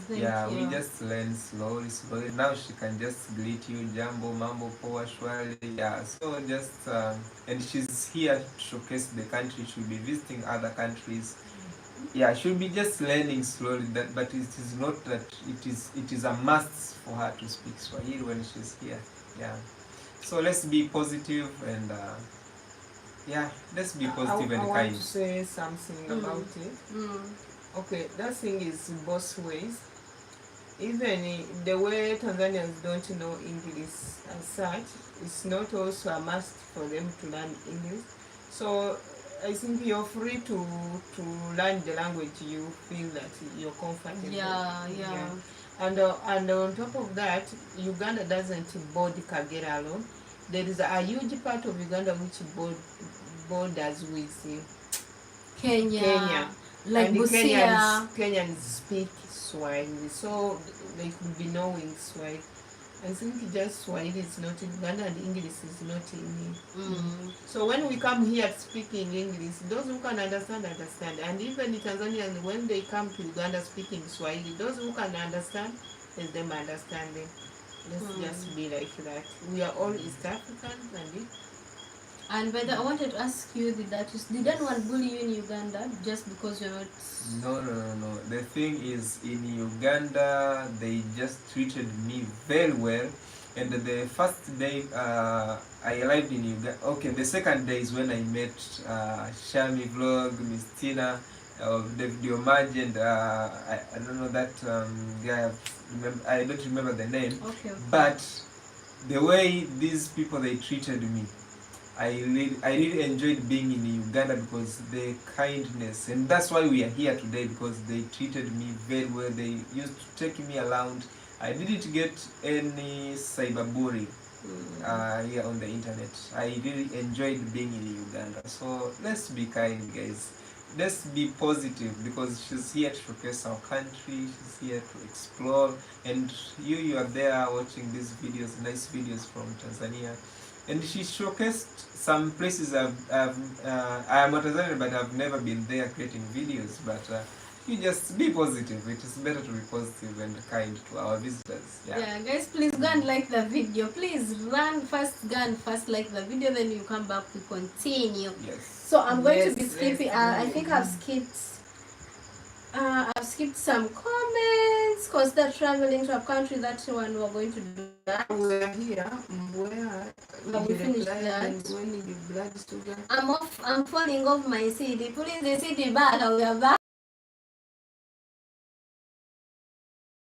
Thank you. We just learn slowly. Now she can just greet you, jambo, mambo, poa, shwari. Yeah, so just, and she's here to showcase the country. She'll be visiting other countries. Yeah, she'll be just learning slowly, but it is not that it is a must for her to speak Swahili when she's here. Yeah, so let's be positive and let's be positive and I kind. want to say something about it. Okay, that thing is both ways. Even the way Tanzanians don't know English as such, it's not also a must for them to learn English. So I think you're free to learn the language you feel that you're comfortable. Yeah. And on top of that, Uganda doesn't board Kagera alone. There is a huge part of Uganda which borders with Kenya. Like and Busia. Kenyans speak Swahili, so they could be knowing Swahili. I think just Swahili is not in Uganda and English is not in it. So when we come here speaking English, those who can understand. And even the Tanzanians, when they come to Uganda speaking Swahili, those who can understand, let them understanding. Let's just be like that. We are all East Africans, and And by the I wanted to ask you, did anyone bully you in Uganda just because you're not? No. The thing is, in Uganda, they just treated me very well. And the first day I arrived in Uganda, okay, the second day is when I met Shami Vlog, Miss Tina, the video Maj, and I don't know that guy, I don't remember the name. Okay. But the way these people, they treated me, I really enjoyed being in Uganda because the kindness, and that's why we are here today, because they treated me very well. They used to take me around. I didn't get any cyberbullying here on the internet. I really enjoyed being in Uganda. So let's be kind, guys. Let's be positive, because she's here to showcase our country. She's here to explore, and you are there watching these videos, nice videos from Tanzania. And she showcased some places I am a Tanzanian, but I've never been there creating videos. But you just be positive. It is better to be positive and kind to our visitors. Yeah, guys, please go and like the video. Please run first, go and first like the video, then you come back, we continue. Yes. So I'm going to be skipping. I think I've skipped some comments because they're traveling to a country that one we're going to do that. We're here. Where? We finished that. When the blood sugar. I'm falling off my CD. Pulling the CD back. We are back.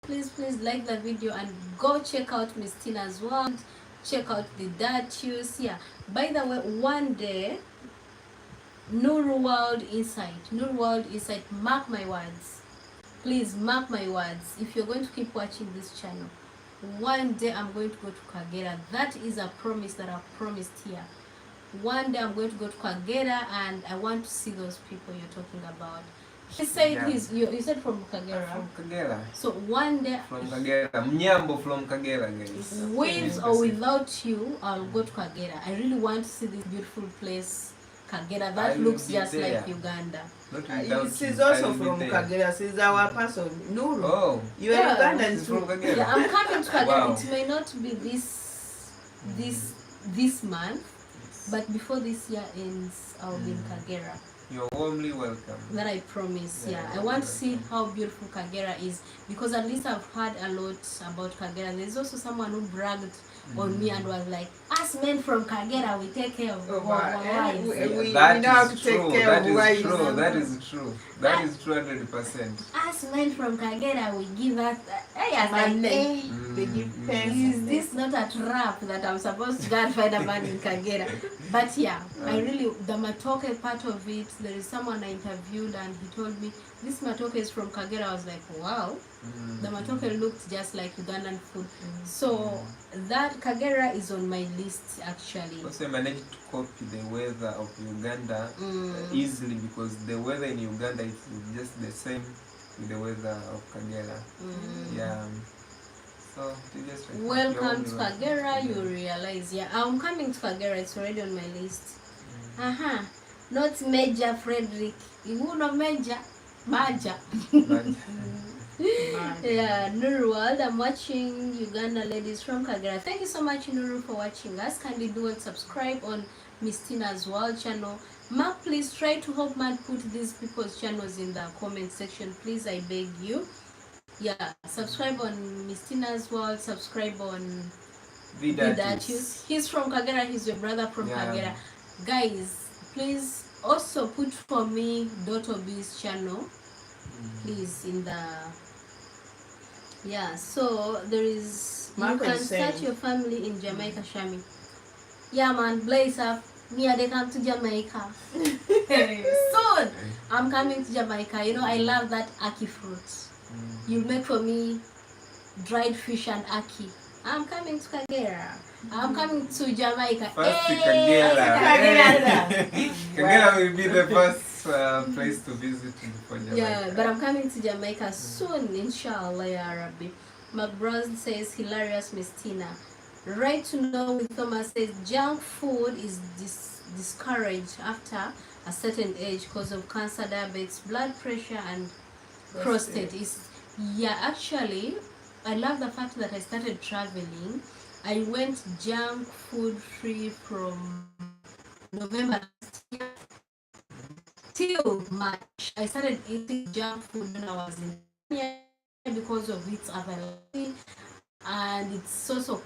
Please like the video and go check out Miss Tina's world. Check out the Datius. Yeah. By the way, one day, Nuru World Insight. Mark my words. Please mark my words. If you're going to keep watching this channel, one day I'm going to go to Kagera. That is a promise that I've promised here. One day I'm going to go to Kagera and I want to see those people you're talking about. He said you said from Kagera. From Kagera. So one day From Kagera. Mnyambo from Kagera, guys. With or without you, I'll go to Kagera. I really want to see this beautiful place, Kagera. That looks just like Uganda. She's also from Kagera. She's our person. Nuru. Oh. You are Ugandan from Kagera. Yeah, I'm coming to Kagera. Wow. It may not be this month, but before this year ends, I'll be in Kagera. You're warmly welcome. That I promise. Yeah, I want to see how beautiful Kagera is, because at least I've heard a lot about Kagera. There's also someone who bragged on me and was like, us men from Kagera, we take care of our wives. We know how to take care of wives. That is true. That is true 100%. Us men from Kagera, we give us They give pens. is this not a trap that I'm supposed to go and find a man in Kagera? But yeah, I really, the matoke part of it, there is someone I interviewed and he told me, this matoke is from Kagera. I was like, wow. The matoke looked just like Ugandan food. So that Kagera is on my list actually. Also, I managed to copy the weather of Uganda easily, because the weather in Uganda is just the same with the weather of Kagera. Yeah. So just like welcome to Kagera, you realize. Yeah, I'm coming to Kagera, it's already on my list. Not Major Frederick. You know Major? Maja. Yeah, Nuru World. I'm watching Uganda ladies from Kagera. Thank you so much, Nuru, for watching us. Kindly do and subscribe on Miss Tina's World channel. Mark, please try to help man put these people's channels in the comment section. Please, I beg you. Yeah, subscribe on Miss Tina's World. Subscribe on Datius. He's from Kagera. He's your brother from Kagera. Guys, please also put for me Dotob's channel. Please in the so there is you can start your family in Jamaica, Shami. Yeah man, blaze up. Me they come to Jamaica. Soon I'm coming to Jamaica. You know I love that ackee fruit. You make for me dried fish and ackee. I'm coming to Kagera. I'm coming to Jamaica. First to Kagera. Kagera will be the first place to visit for Jamaica. Yeah, but I'm coming to Jamaica soon, inshallah, ya Rabbi. McBride says, hilarious Miss Tina. Right to know with Thomas says, junk food is discouraged after a certain age because of cancer, diabetes, blood pressure, and prostate. Actually, I love the fact that I started traveling. I went junk food free from November last year till March. I started eating junk food when I was in Kenya because of its availability, and it's so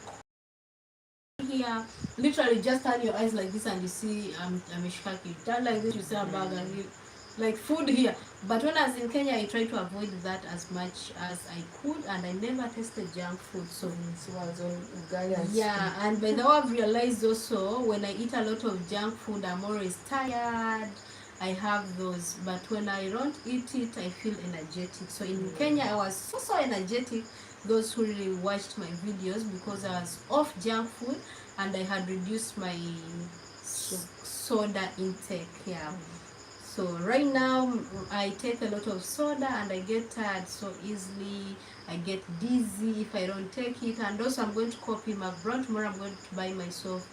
here. Literally, just turn your eyes like this and you see a mishkaki. Turn like this, you see a burger. Like food here. But when I was in Kenya, I tried to avoid that as much as I could, and I never tasted junk food. So was on ugali and yeah, and by the way, I've realized also when I eat a lot of junk food, I'm always tired. I have those, but when I don't eat it, I feel energetic. So in Kenya, I was so energetic. Those who really watched my videos, because I was off junk food and I had reduced my soda intake. Yeah. So right now I take a lot of soda and I get tired so easily. I get dizzy if I don't take it. And also I'm going to copy my brand. Tomorrow I'm going to buy myself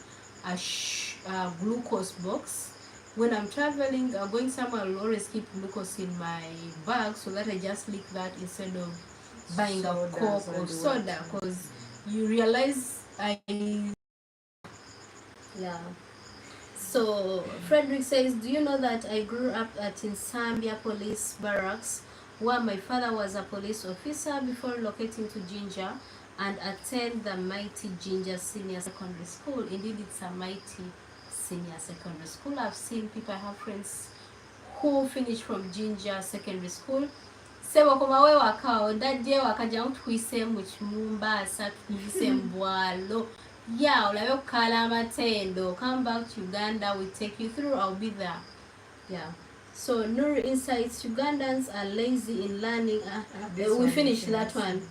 a glucose box. When I'm traveling or going somewhere, I'll always keep glucose in my bag so that I just lick that instead of buying a Coke or soda, because you realize yeah. So Frederick says, do you know that I grew up at Insambia Police Barracks, where my father was a police officer before relocating to Jinja, and attend the mighty Jinja Senior Secondary School. Indeed, it's a mighty senior secondary school. I've seen people, I have friends who finished from Jinja Secondary School. Sebo kumawe wakao ndaje wakaja mutwise mu Mombasa twise mbwalo yeah ulabe kukala amatendo. Come back to Uganda, we take you through, I'll be there. Yeah. So Nur insights, Ugandans are lazy in learning. We finished that one.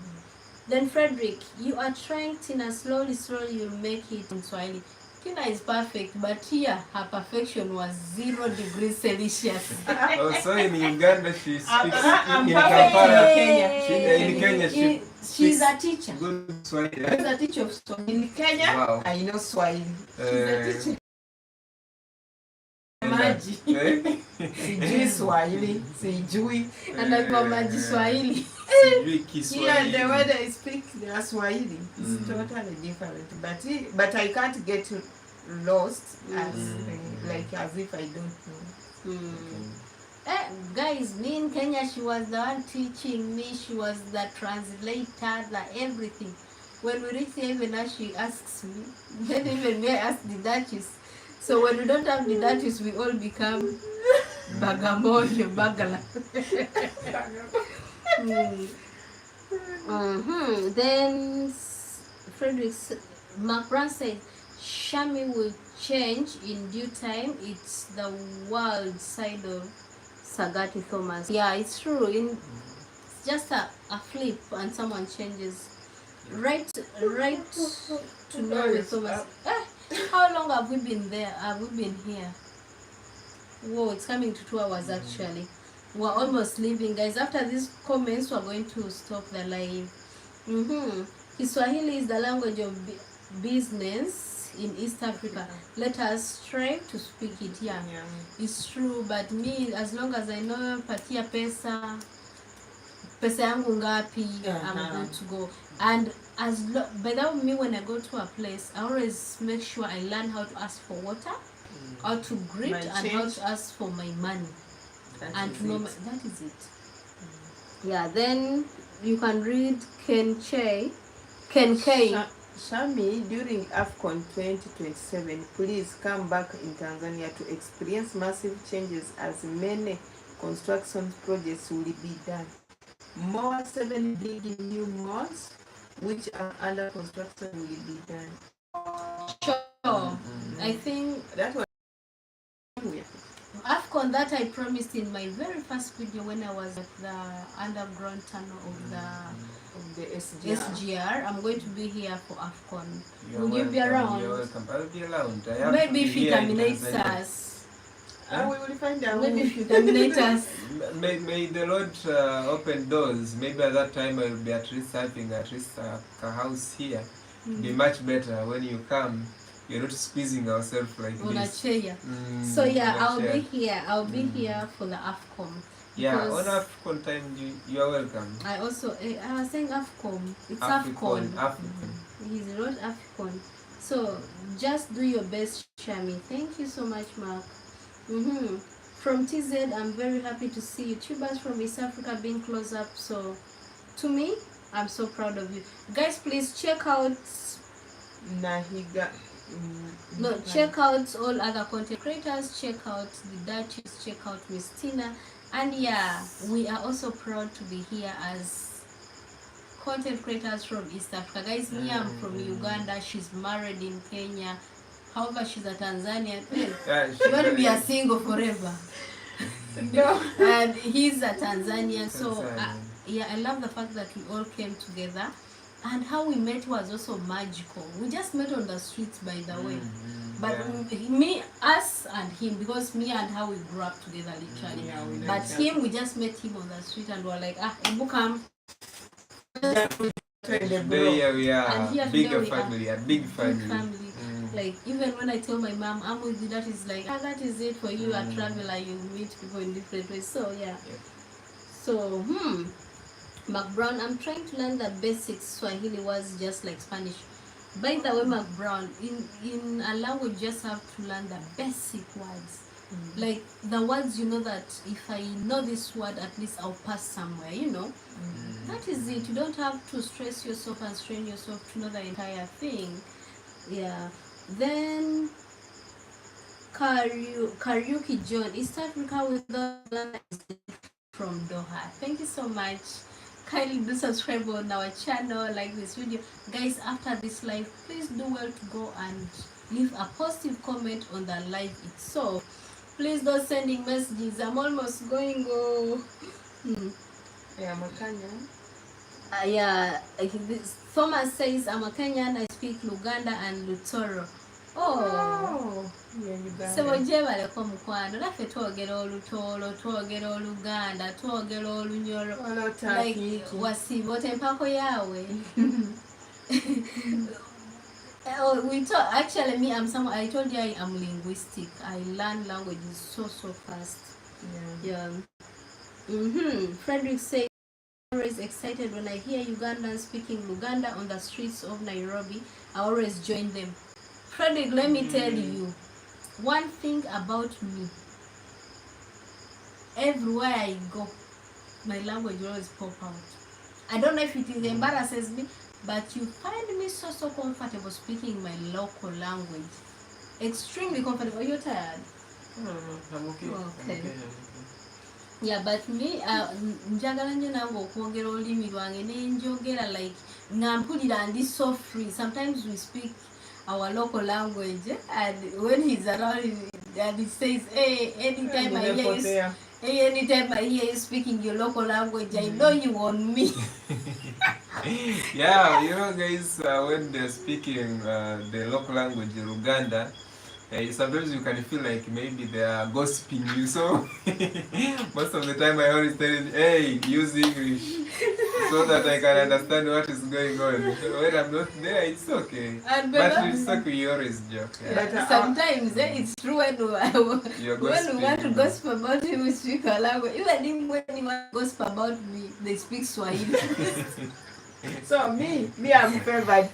Then Frederick, you are trying, Tina, slowly you'll make it in Swahili. Tina is perfect, but here her perfection was 0 degrees Celsius. Oh, so in Uganda she speaks I'm in perfect Kampala. in Kenya. She's a teacher. Good Swahili. She's a teacher of Swahili. In Kenya, Wow. I know Swahili. She's a teacher. Maji. Sijui Swahili. Sijui. And I got Maji Swahili. Sijui Yeah, Kiswahili. the way they speak their Swahili is totally different. But I can't get lost as if I don't know. Guys, me in Kenya, she was the one teaching me. She was the translator, the everything. When we reach here, even now she asks me. Then even me, I ask the Datius. So when we don't have the Datius, we all become Bagamoyo, Bagala. Then Frederick Macron said, Shami will change in due time. It's the wild side of Sagati Thomas. Yeah, it's true. It's just a flip and someone changes. Right to know with Thomas. How long have we been there? Have we been here? Whoa, it's coming to 2 hours actually. We're almost leaving, guys. After these comments, we're going to stop the live. Kiswahili is the language of business in East Africa. Let us strive to speak it here. Yeah. It's true, but me, as long as I know patia pesa yangu ngapi, I'm going to go. And by that me, when I go to a place, I always make sure I learn how to ask for water, how to greet, and how to ask for my money. That is it. Yeah, then you can read Ken K. Shami, during AFCON 2027, please come back in Tanzania to experience massive changes as many construction projects will be done. More 7 big new malls which are under construction will be done. Sure. I think that was AFCON that I promised in my very first video when I was at the underground tunnel of the SGR. I'm going to be here for AFCON. Will you be around? You're welcome. I'll be around. Maybe if you terminate us. We will find out. Maybe if you terminate us. May the Lord open doors. Maybe at that time I'll be at least having a house here. Be much better when you come. You're not squeezing ourselves like on this. A chair. So yeah, I'll be here. I'll be here for the AFCON. Yeah, on AFCON time you are welcome. I was saying AFCON. It's AFCON. AFCON. He's not AFCON. So just do your best, Shami. Thank you so much, Mark. From TZ, I'm very happy to see YouTubers from East Africa being close up. So to me, I'm so proud of you guys. Please check out Nahiga. check out all other content creators. Check out the Datius, check out Miss Tina, and yeah, we are also proud to be here as content creators from East Africa. Guys, me, I'm from Uganda. She's married in Kenya. However, she's a Tanzanian. Yeah, She won't be a single forever. No. And he's a Tanzanian. So yeah, I love the fact that we all came together, and how we met was also magical. We just met on the streets, by the way. But me, us and him, because me and her, we grew up together literally. Yeah, we but know him, we just met him on the street and we're like, Ebukam. Today we are And here bigger today we family, a big family. Like, even when I tell my mom I'm with you, that is like, that is it for you. A traveler, you meet people in different ways. So yeah. So Mark Brown, I'm trying to learn the basics. Swahili was just like Spanish. By the way, Mark Brown, in a language, you just have to learn the basic words. Like the words, you know, that if I know this word, at least I'll pass somewhere, you know. That is it. You don't have to stress yourself and strain yourself to know the entire thing. Yeah. Then Karaoke John, East Africa without Ghana is from Doha. Thank you so much. Kindly do subscribe on our channel, like this video. Guys, after this live, please do well to go and leave a positive comment on the live itself. Please don't sending messages. I'm almost going. Yeah, I'm a Kenyan. Yeah, Thomas says I'm a Kenyan. I speak Luganda and Lutoro. Oh, so jebale ko mukwano laffe twogera olutolo, twogera oluganda, twogera olunyolo, like wasiba otempako yawe. We talk, actually me, I'm someone, I told you I am linguistic. I learn languages so fast. Yeah. Frederick says, I'm always excited when I hear Ugandans speaking Luganda on the streets of Nairobi. I always join them. Frederick, let me tell you one thing about me. Everywhere I go, my language always pop out. I don't know if it embarrasses me, but you find me so comfortable speaking my local language. Extremely comfortable. Are you tired? No, I'm okay. Okay. Yeah, but me, njagala nyo nange okwogera olulimi lwange nenjogera like ngampulira ndi so free. Sometimes we speak our local language, and when he's around and he says, hey, anytime I hear you speaking your local language, I know you want me. Yeah, you know, guys, when they're speaking the local language, Uganda, sometimes you can feel like maybe they are gossiping you. So most of the time I always tell them, hey, use English so that I can understand what is going on. When I'm not there, it's okay. But it's okay, you always joke. Yeah. Sometimes it's true when we want to gossip about him, we speak our language. Even when you want to gossip about me, they speak Swahili. So me, I'm favored.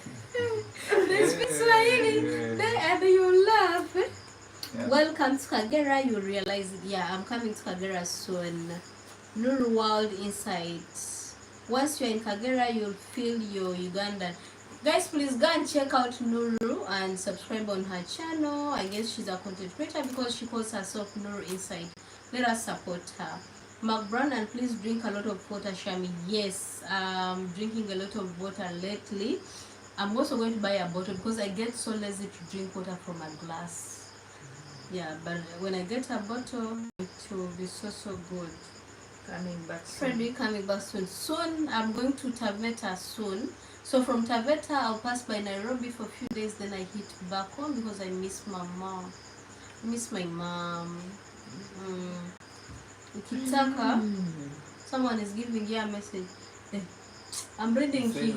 They speak Swahili, and you laugh. Yeah. Welcome to Kagera. You realize, yeah, I'm coming to Kagera soon. Nuru World Insight. Once you're in Kagera, you'll feel your Ugandan. Guys, please go and check out Nuru and subscribe on her channel. I guess she's a content creator because she calls herself Nuru Insight. Let us support her. Mark Brown, and please drink a lot of water, Shami. Yes, I'm drinking a lot of water lately. I'm also going to buy a bottle because I get so lazy to drink water from a glass. Yeah, but when I get a bottle, it will be so good. Coming back soon. Frederick coming back soon. Soon, I'm going to Taveta soon. So from Taveta, I'll pass by Nairobi for a few days. Then I hit back home because I miss my mom. I miss my mom. Kitaka, someone is giving you a message. I'm reading here.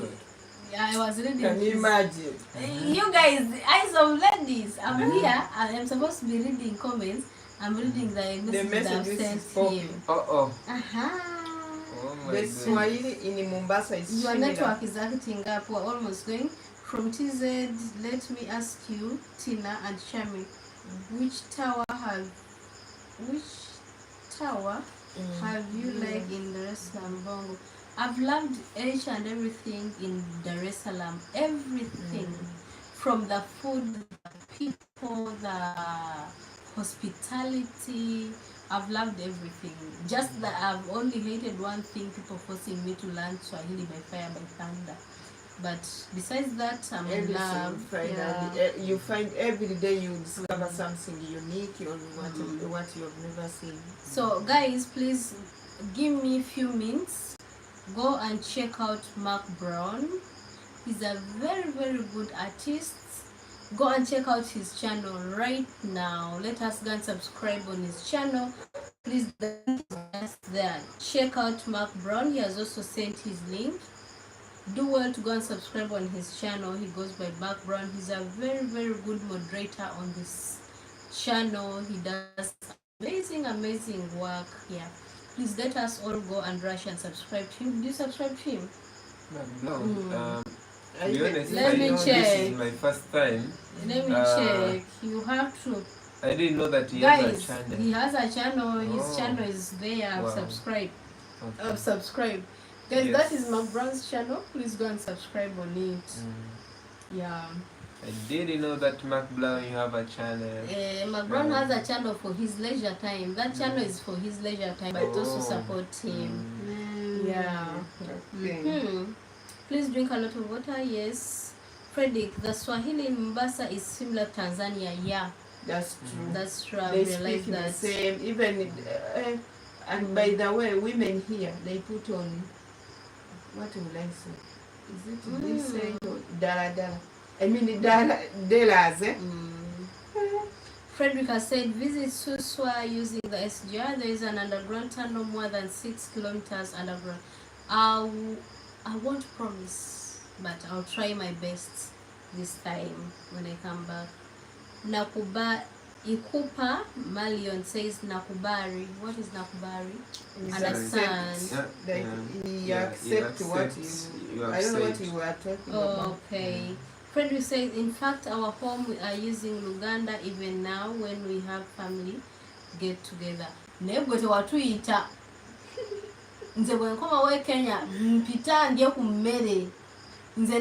Yeah, I was reading. Can you imagine? You guys, eyes of ladies. I'm here. I'm supposed to be reading comments. I'm reading the message I've sent him. Oh the Swahili in Mombasa is your network is acting up. We're almost going. From TZ, let me ask you, Tina and Shami, which tower have you liked in Dar es Salaam, Bongo? I've loved each and everything in Dar es Salaam. Everything. From the food, the people, the hospitality. I've loved everything. Just that I've only hated one thing, people forcing me to learn Swahili by fire, by thunder. But besides that, I'm in love. You find every day you discover something unique or what you've never seen. So guys, please give me a few minutes. Go and check out Mark Brown. He's a very, very good artist. Go and check out his channel right now. Let us go and subscribe on his channel. Please, there. Check out Mark Brown. He has also sent his link. Do well to go and subscribe on his channel. He goes by Mark Brown. He's a very, very good moderator on this channel. He does amazing work here. Please let us all go and rush and subscribe to him. Do you subscribe to him? No. To be honest, Let me check. This is my first time. Let me check. You have to. I didn't know that he Guys, has a channel. he has a channel. His channel is there. I've subscribed. Okay. I've subscribed. Guys, Yes. that is Mark Brown's channel. Please go and subscribe on it. Yeah. I didn't know that Mark Brown you have a channel. Mark Brown has a channel for his leisure time. That channel is for his leisure time, but also support him. Yeah. Okay. Please drink a lot of water. Yes. Frederick, the Swahili in Mombasa is similar to Tanzania. Yeah. That's true. That's true. I They realized speak the that. same. Even and by the way, women here they put on what will I say? Is it this side or dala? I mean delas. Frederick has said, visit Suswa using the SGR. There is an underground tunnel more than 6 kilometers underground. I won't promise, but I'll try my best this time when I come back. Ikupa Malion says Nakubari. What is Nakubari? Understand. You accept what you I don't know what you were talking about. Okay. Frederick says, in fact, our home we are using Uganda even now when we have family get together. Nebwete watuita. Nze bwe nkoma we Kenya mpita ndye ku mmere. Nze